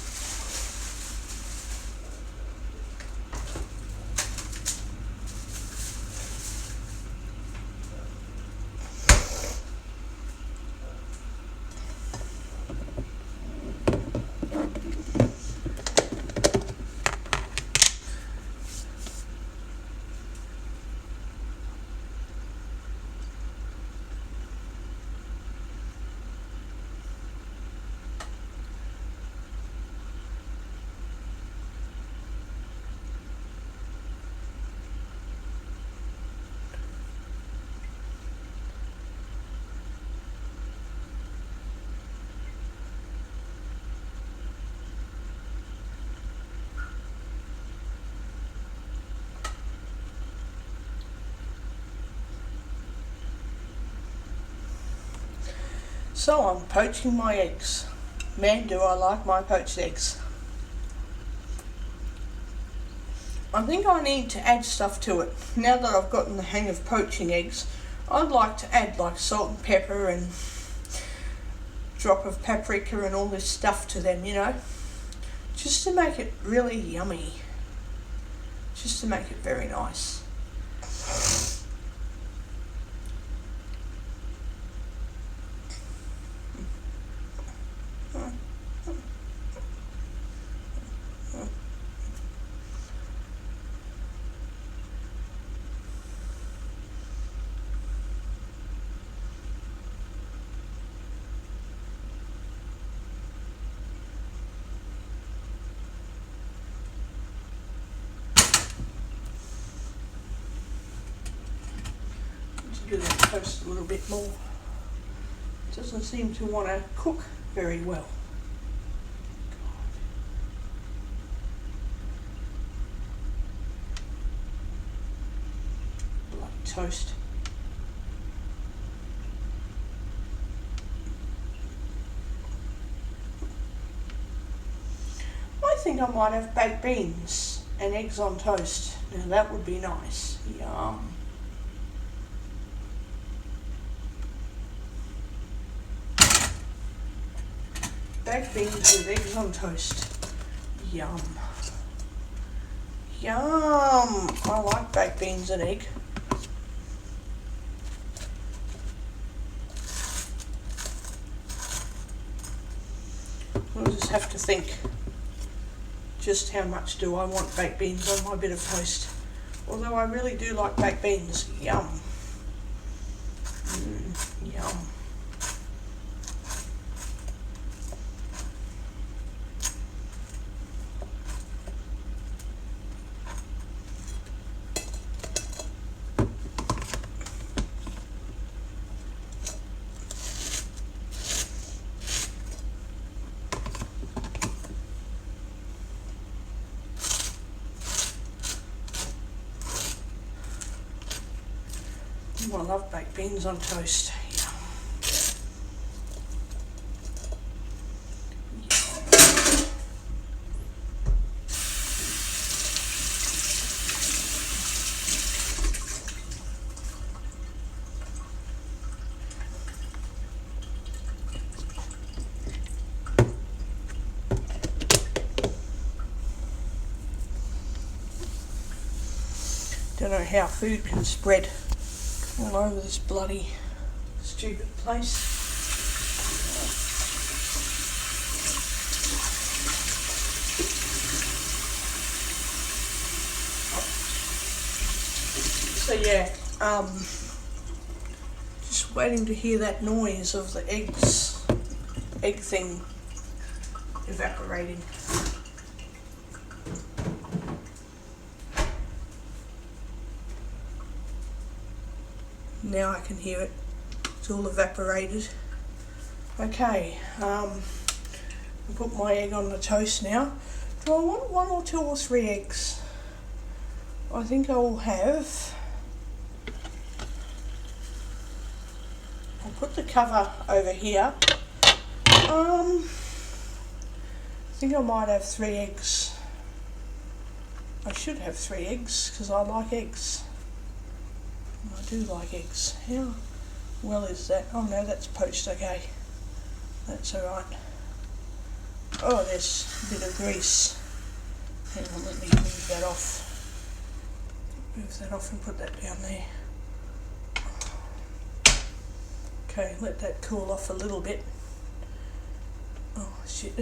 So I'm poaching my eggs. Man, do I like my poached eggs. I think I need to add stuff to it. Now that I've gotten the hang of poaching eggs, I'd like to add like salt and pepper and drop of paprika and all this stuff to them, you know, just to make it really yummy, just to make it very nice. Do that toast a little bit more. It doesn't seem to want to cook very well. Bloody toast. I think I might have baked beans and eggs on toast. Now that would be nice. Yum. Baked beans with eggs on toast. Yum. Yum. I like baked beans and egg. We'll just have to think, just how much do I want baked beans on my bit of toast? Although I really do like baked beans. Yum. Yum. I love baked beans on toast. Yeah. Don't know how food can spread all over this bloody stupid place. So yeah, just waiting to hear that noise of the egg thing evaporating. Now I can hear it. It's all evaporated. Okay, I'll put my egg on the toast now. Do I want 1 or 2 or 3 eggs? I think I will have. I'll put the cover over here. I think I might have 3 eggs. I should have 3 eggs because I like eggs. I do like eggs. How well is that? Oh no, that's poached, okay. That's alright. Oh, there's a bit of grease. Hang on, let me move that off. Move that off and put that down there. Okay, let that cool off a little bit. Oh shit.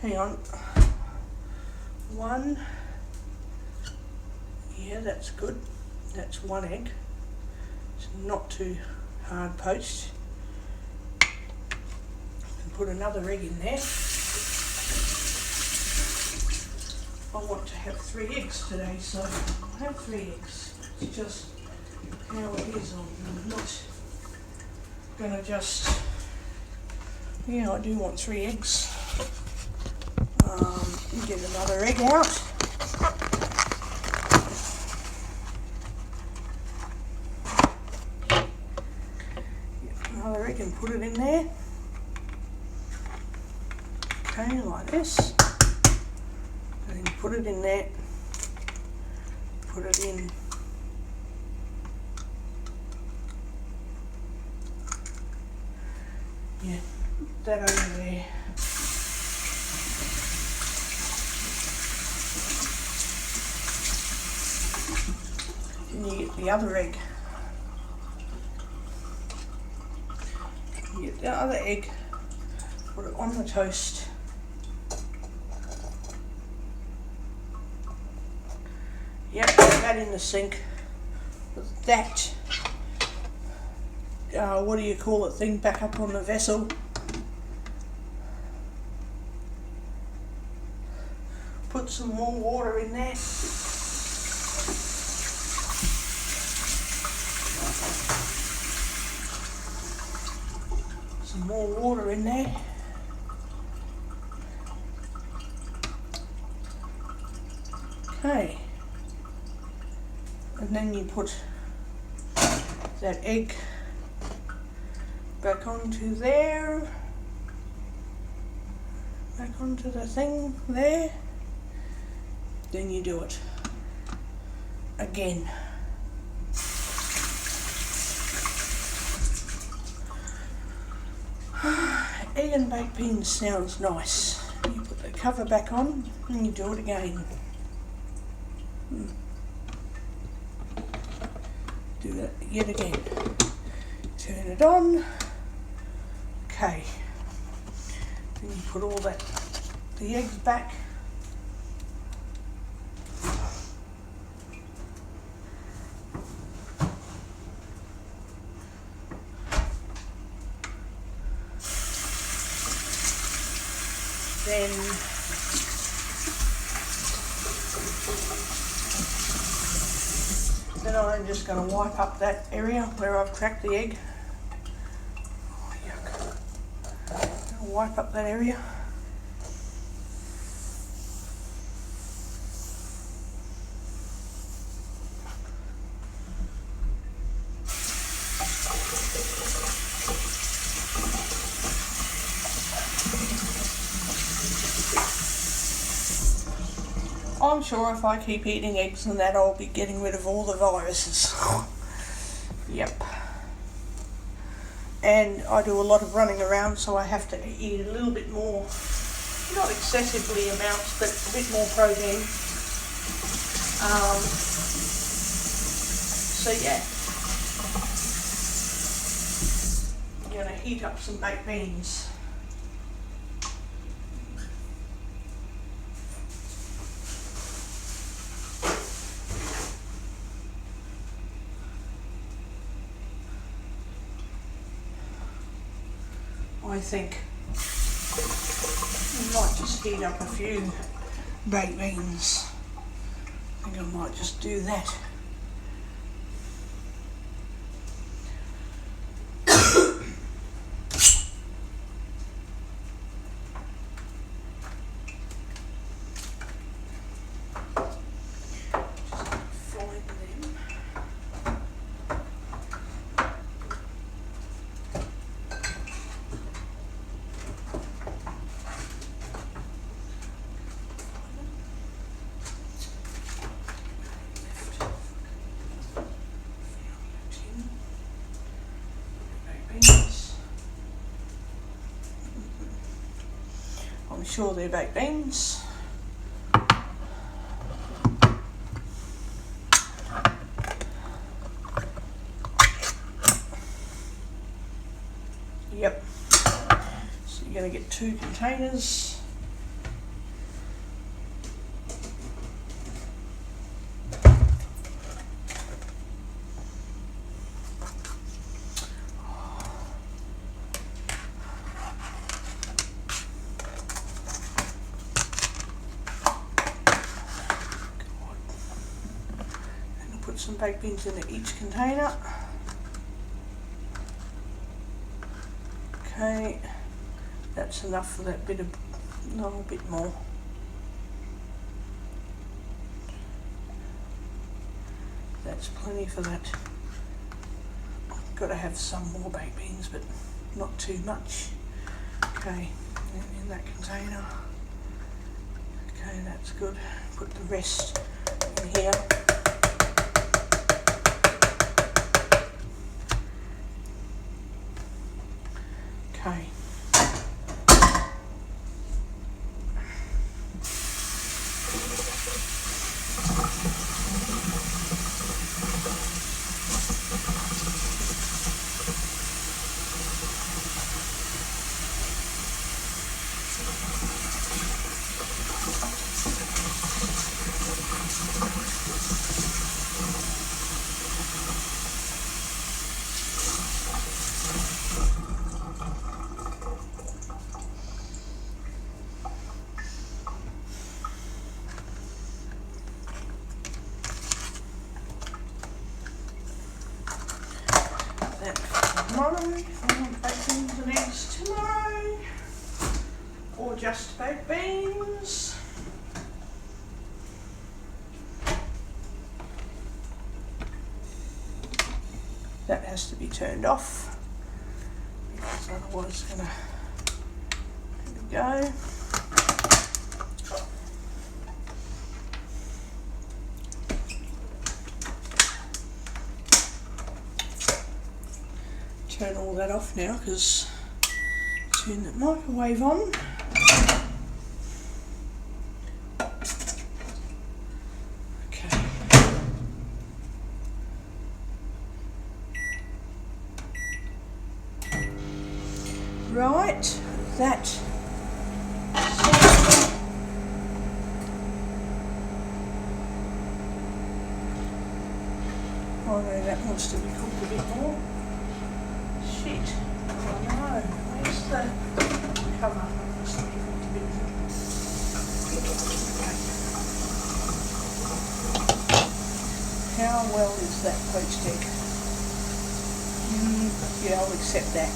Hang on. 1. Yeah, that's good. That's 1 egg. It's not too hard poached. And put another egg in there. I want to have 3 eggs today, so I'll have 3 eggs. It's just how it is. I'm not gonna just. Yeah, I do want 3 eggs. Get another egg out. Another egg and put it in there. Okay, like this. And then put it in there. Put it in. Yeah, that over there. Then you get the other egg. You get the other egg, put it on the toast. Yep, put that in the sink. With that, what do you call it thing, back up on the vessel. Put some more water in there. Some more water in there. Okay. And then you put that egg back onto there. Back onto the thing there. Then you do it again. Egg and baked beans sounds nice. You put the cover back on and you do it again. Do that yet again. Turn it on. Okay. Then you put all the eggs back. Then I'm just going to wipe up that area where I've cracked the egg. Oh, yuck. I'll wipe up that area. I'm sure if I keep eating eggs and that, I'll be getting rid of all the viruses. Yep. And I do a lot of running around, so I have to eat a little bit more, not excessively amounts, but a bit more protein. So yeah, I'm going to heat up some baked beans. I think I might just heat up a few baked beans. I think I might just do that. I'm sure they're baked beans. Yep. So you're going to get 2 containers. Put some baked beans into each container. Okay, that's enough for that bit of, no, a bit more. That's plenty for that. I've got to have some more baked beans, but not too much. Okay, in that container. Okay, that's good. Put the rest in here. Okay. That tomorrow, if I want baked beans and eggs tomorrow, or just baked beans. That has to be turned off, because otherwise it's going to go. Turn all that off now, because turn the microwave on. Okay. Right, that. Oh no, that wants to be cooked a bit more. Shit. Oh no. Where's the cover? It's not cooked a bit. Okay. How well is that poached egg? Yeah, I'll accept that.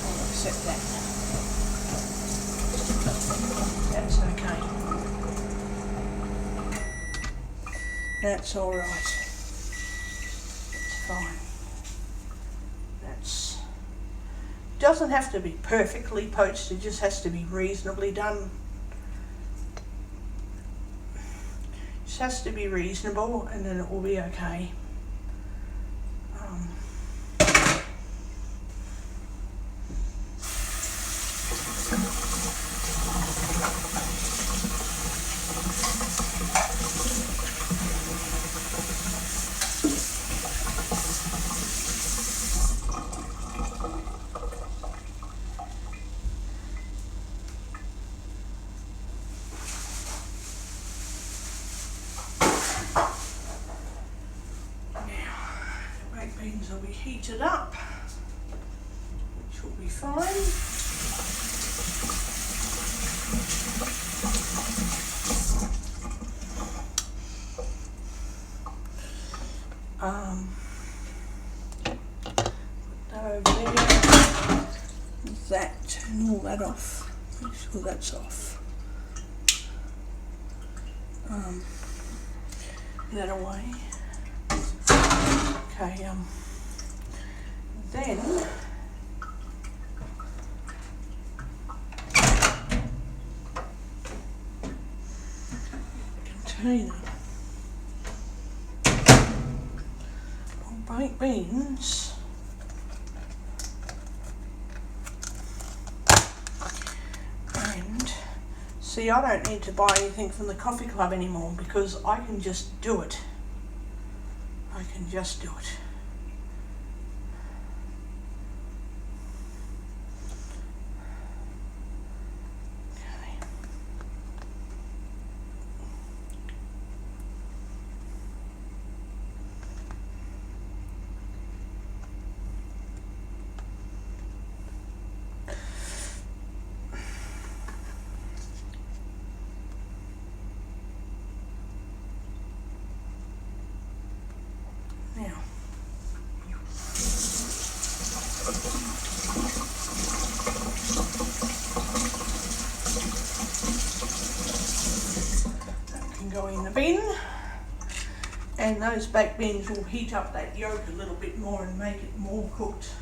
I'll accept that. That's okay. That's alright. Fine. That's, doesn't have to be perfectly poached, it just has to be reasonably done. Just has to be reasonable, and then it will be okay. Beans will be heated up, which will be fine. Put that over there. That, turn all that off. Make sure that's off. That away. Okay, then container of baked beans, and see, I don't need to buy anything from the coffee club anymore because I can just do it. I can just do it. Now, that can go in the bin, and those baked beans will heat up that yolk a little bit more and make it more cooked.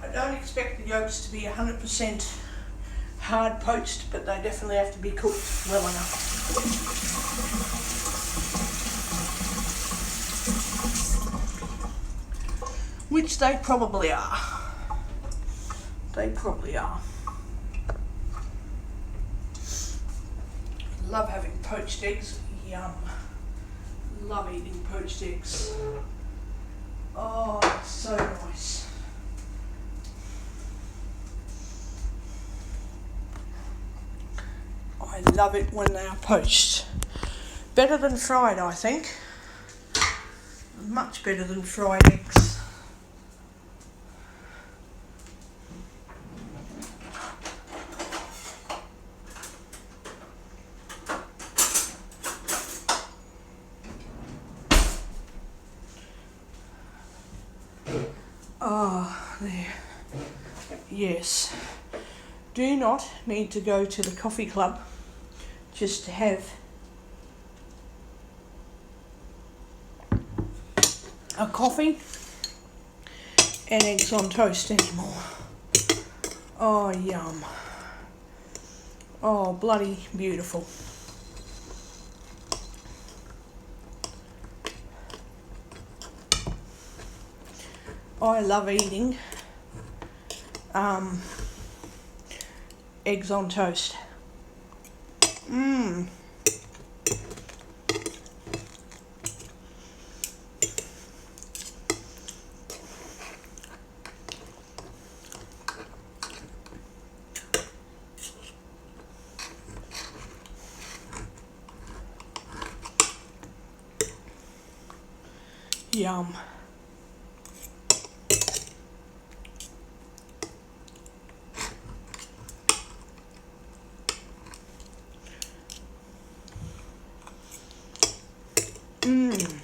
I don't expect the yolks to be 100% hard poached, but they definitely have to be cooked well enough. Which they probably are. They probably are. Love having poached eggs. Yum. Love eating poached eggs. Oh, it's so nice. I love it when they are poached. Better than fried, I think. Much better than fried eggs. Ah, there. Yes. Do not need to go to the coffee club just to have a coffee and eggs on toast anymore. Oh, yum. Oh, bloody beautiful. I love eating eggs on toast. Mmm. Yum. Mmm.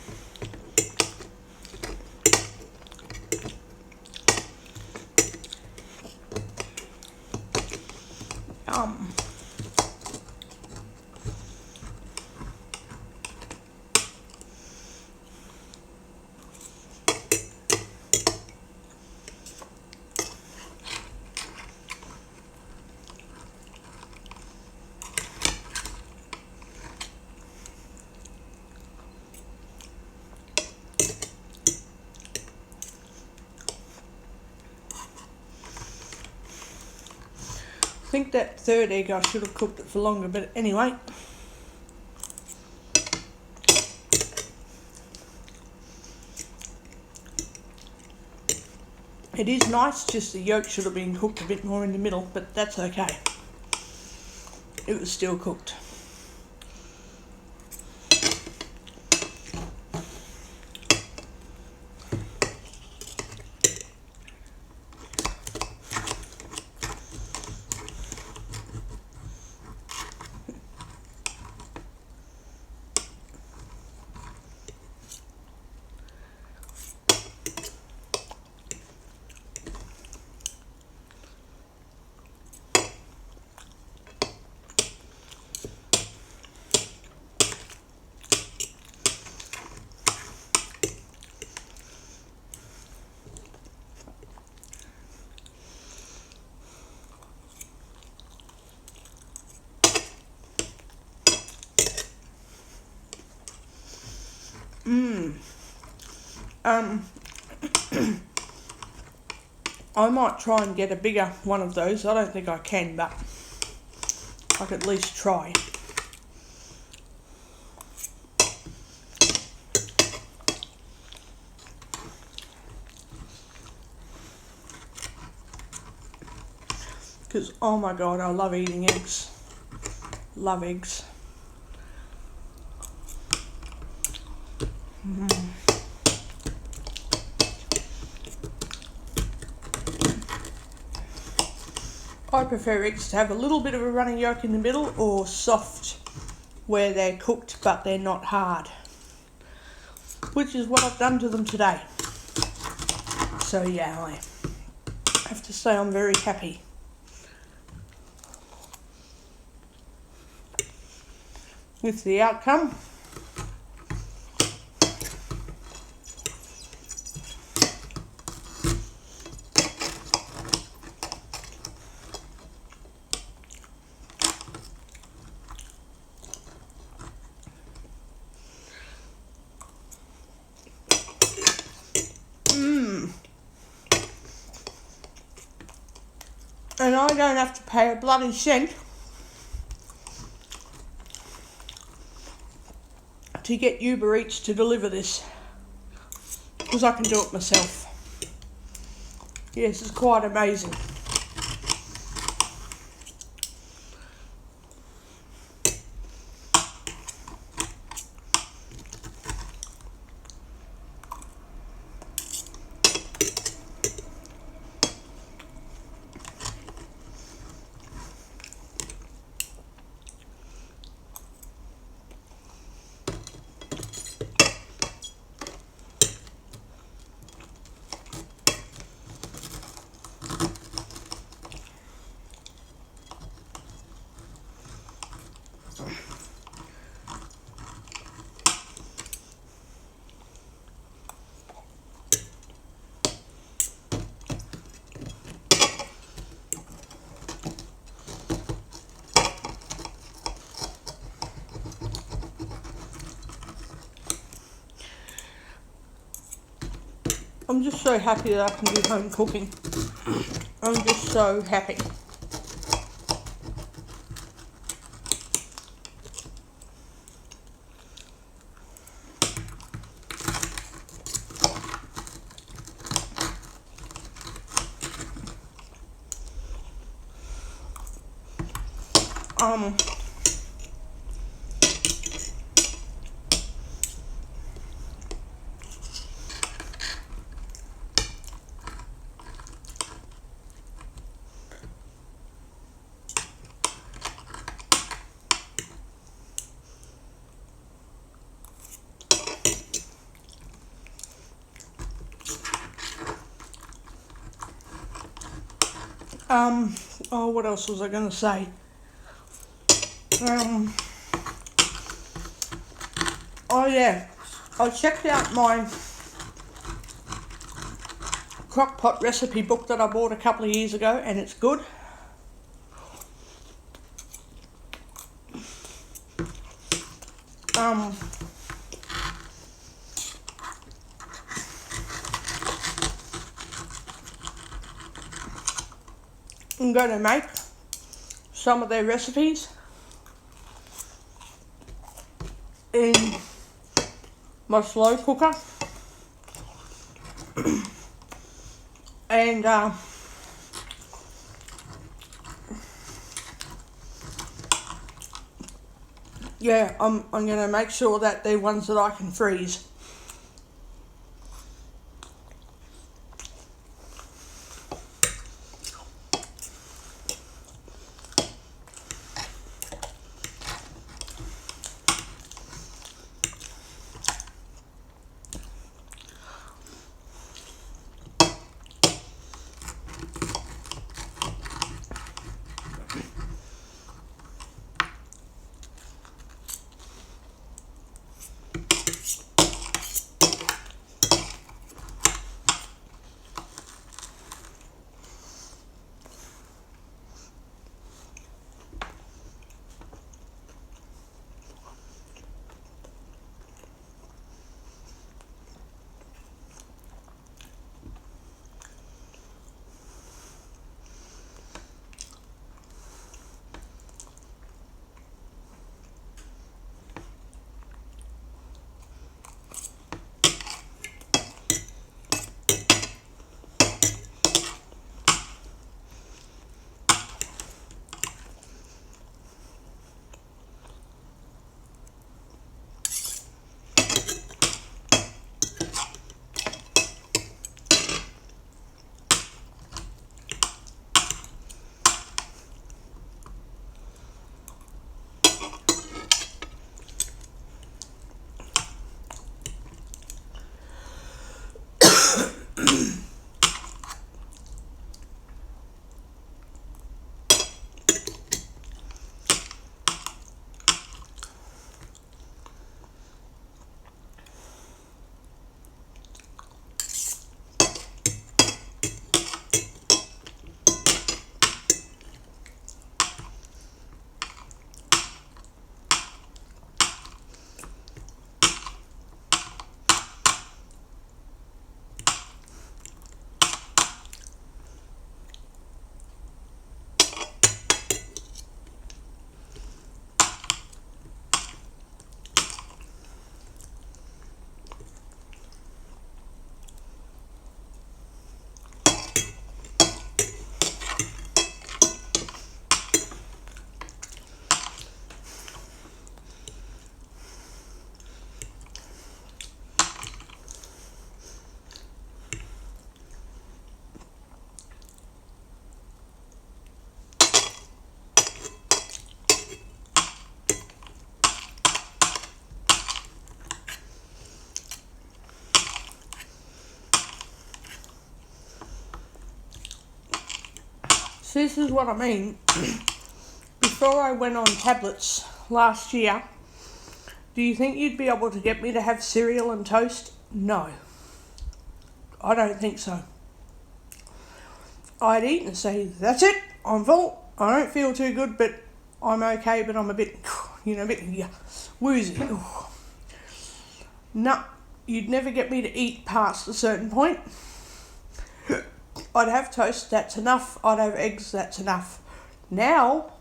Yum. think that third egg I should have cooked it for longer, but anyway. It is nice, just the yolk should have been cooked a bit more in the middle, but that's okay. It was still cooked. I might try and get a bigger one of those. I don't think I can, but I could at least try. Because, oh my God, I love eating eggs. Love eggs. I prefer eggs to have a little bit of a runny yolk in the middle, or soft where they're cooked but they're not hard, which is what I've done to them today. So yeah, I have to say I'm very happy with the outcome. And I don't have to pay a bloody cent to get Uber Eats to deliver this, because I can do it myself. Yes, it's quite amazing. I'm just so happy that I can do home cooking. I'm just so happy. Oh, what else was I going to say? Oh yeah, I checked out my crockpot recipe book that I bought a couple of years ago, and it's good. I'm going to make some of their recipes in my slow cooker. And yeah, I'm going to make sure that they're ones that I can freeze. So this is what I mean. Before I went on tablets last year, do you think you'd be able to get me to have cereal and toast? No. I don't think so. I'd eat and say, that's it, I'm full. I don't feel too good, but I'm okay, but I'm a bit, woozy. No, you'd never get me to eat past a certain point. I'd have toast, that's enough. I'd have eggs, that's enough. Now,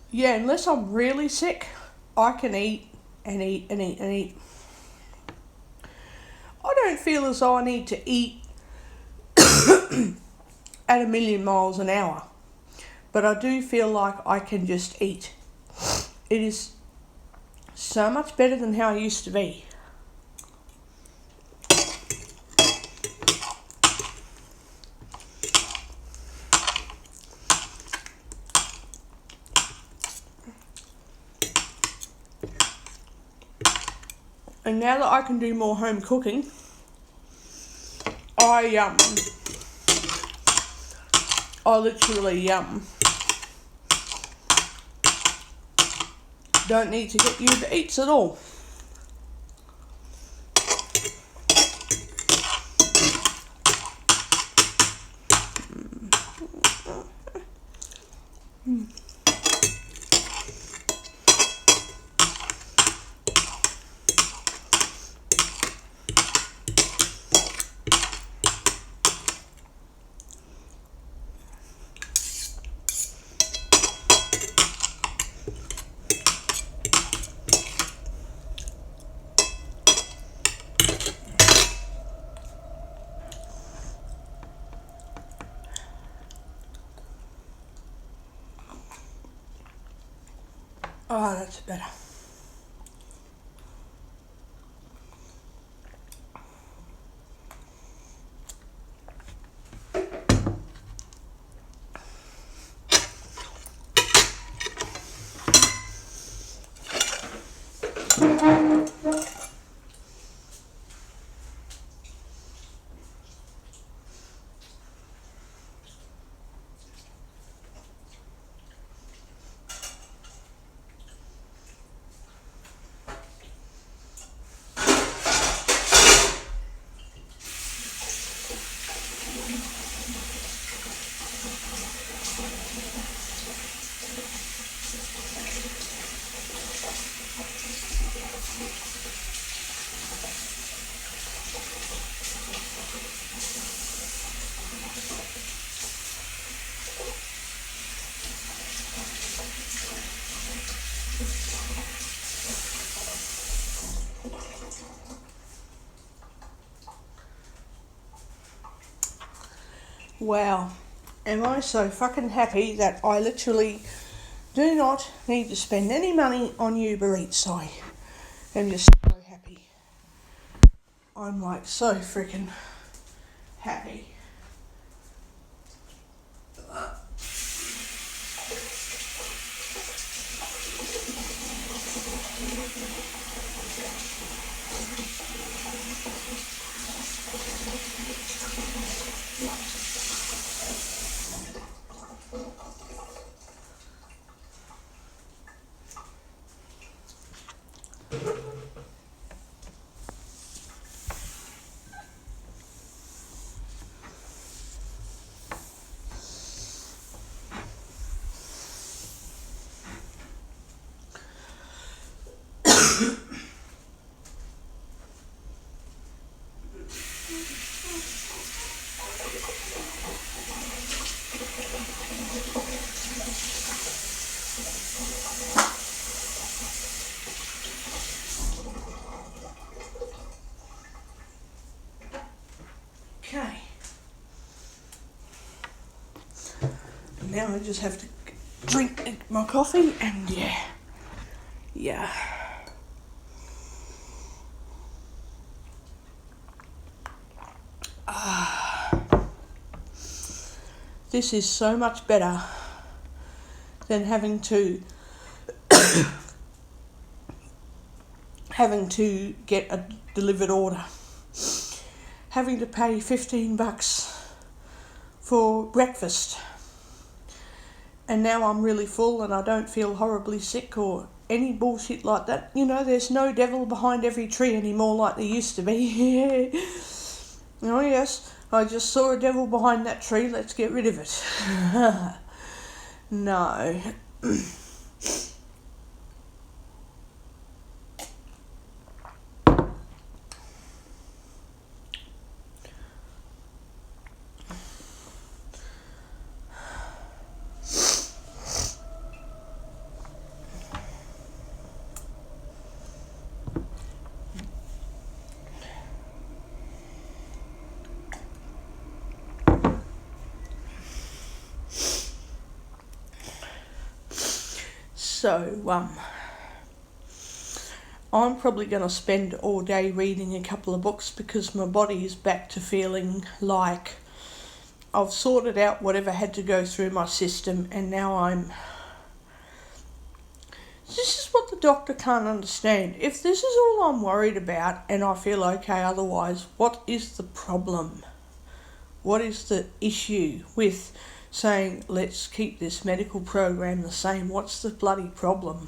yeah, unless I'm really sick, I can eat and eat and eat and eat. I don't feel as though I need to eat at 1,000,000 miles an hour, but I do feel like I can just eat. It is so much better than how I used to be. And now that I can do more home cooking, I literally don't need to get Uber Eats at all. Oh, that's better. Wow, am I so fucking happy that I literally do not need to spend any money on Uber Eats. I am just so happy. I'm like so freaking happy. Okay. Now I just have to drink my coffee and yeah. This is so much better than having to get a delivered order. Having to pay $15 for breakfast. And now I'm really full and I don't feel horribly sick or any bullshit like that. You know, there's no devil behind every tree anymore like there used to be. Oh yes, I just saw a devil behind that tree, let's get rid of it. No. So, I'm probably going to spend all day reading a couple of books because my body is back to feeling like I've sorted out whatever had to go through my system and now this is what the doctor can't understand. If this is all I'm worried about and I feel okay otherwise, what is the problem? What is the issue with saying, let's keep this medical program the same? What's the bloody problem?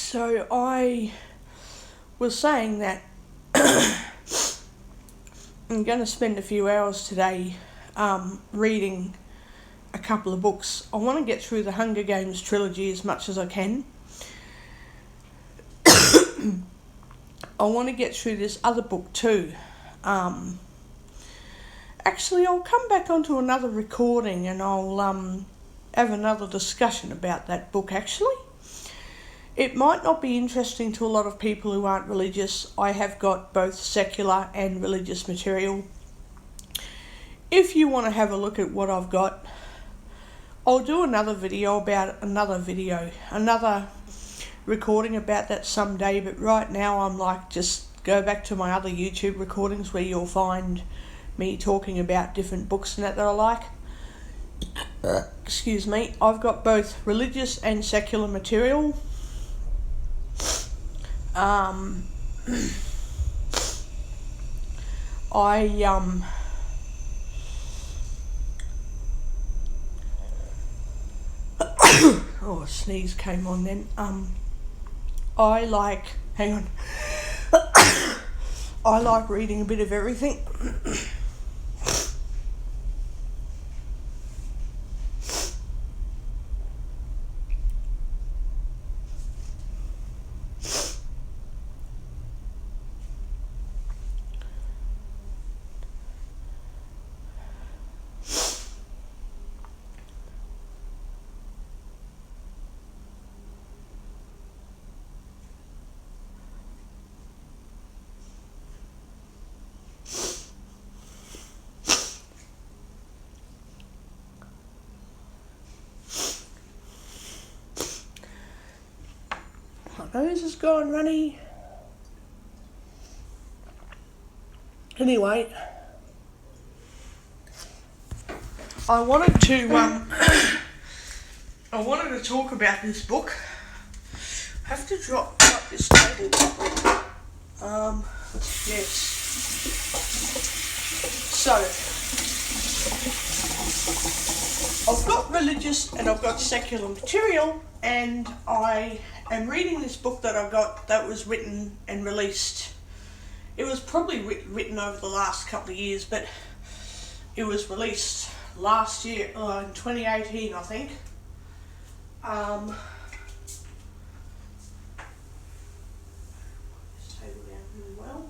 So I was saying that I'm going to spend a few hours today reading a couple of books. I want to get through the Hunger Games trilogy as much as I can. I want to get through this other book too. Actually, I'll come back onto another recording and I'll have another discussion about that book actually. It might not be interesting to a lot of people who aren't religious. I have got both secular and religious material. If you want to have a look at what I've got, I'll do another recording about that someday, but right now I'm like, just go back to my other YouTube recordings where you'll find me talking about different books and that I like. Excuse me. I've got both religious and secular material. Oh, a sneeze came on then. I like reading a bit of everything. My nose is gone runny. Anyway, I wanted to talk about this book. I have to drop this table properly. Yes. So, I've got religious and I've got secular material, and I am reading this book that I got that was written and released. It was probably written over the last couple of years, but it was released last year, in 2018, I think. This table down really well.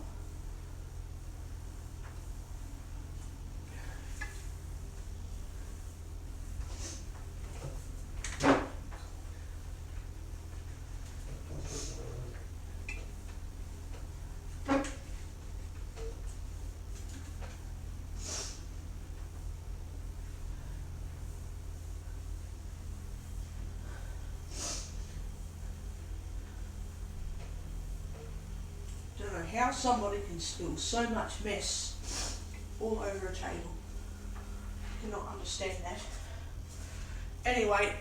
Don't know how somebody can spill so much mess all over a table. I cannot understand that. Anyway,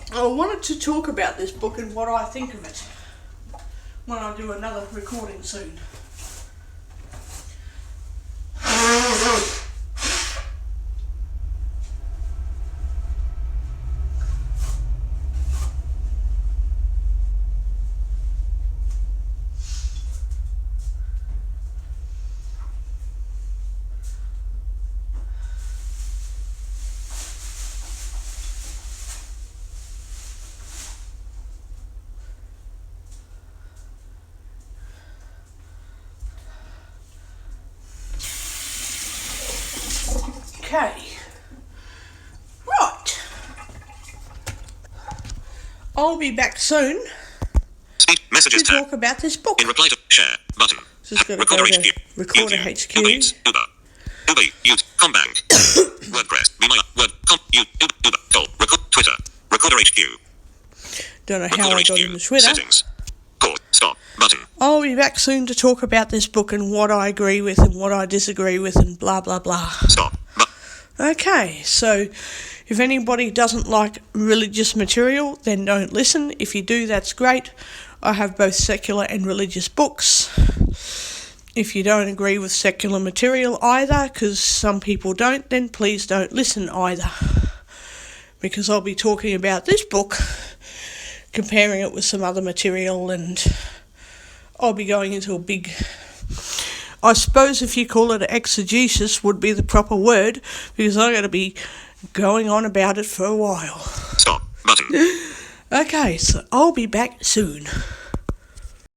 I wanted to talk about this book and what I think of it when I do another recording soon. Okay, right, I'll be back soon Speak messages to tab. talk about this book. In reply to share button. Just gotta Recorder go to HQ. Recorder YouTube. HQ. Uber Eats. Uber Eats. Combank. WordPress. Be my word. Uber. Call. Twitter. Recorder HQ. Don't know how Recorder I got HQ. into Twitter. Settings. Pause. Stop. Button. I'll be back soon to talk about this book and what I agree with and what I disagree with and blah blah blah. Stop. Okay, so if anybody doesn't like religious material, then don't listen. If you do, that's great. I have both secular and religious books. If you don't agree with secular material either, because some people don't, then please don't listen either. Because I'll be talking about this book, comparing it with some other material, and I'll be going into a big... I suppose if you call it exegesis would be the proper word, because I'm going to be going on about it for a while. Stop button. Okay, so I'll be back soon.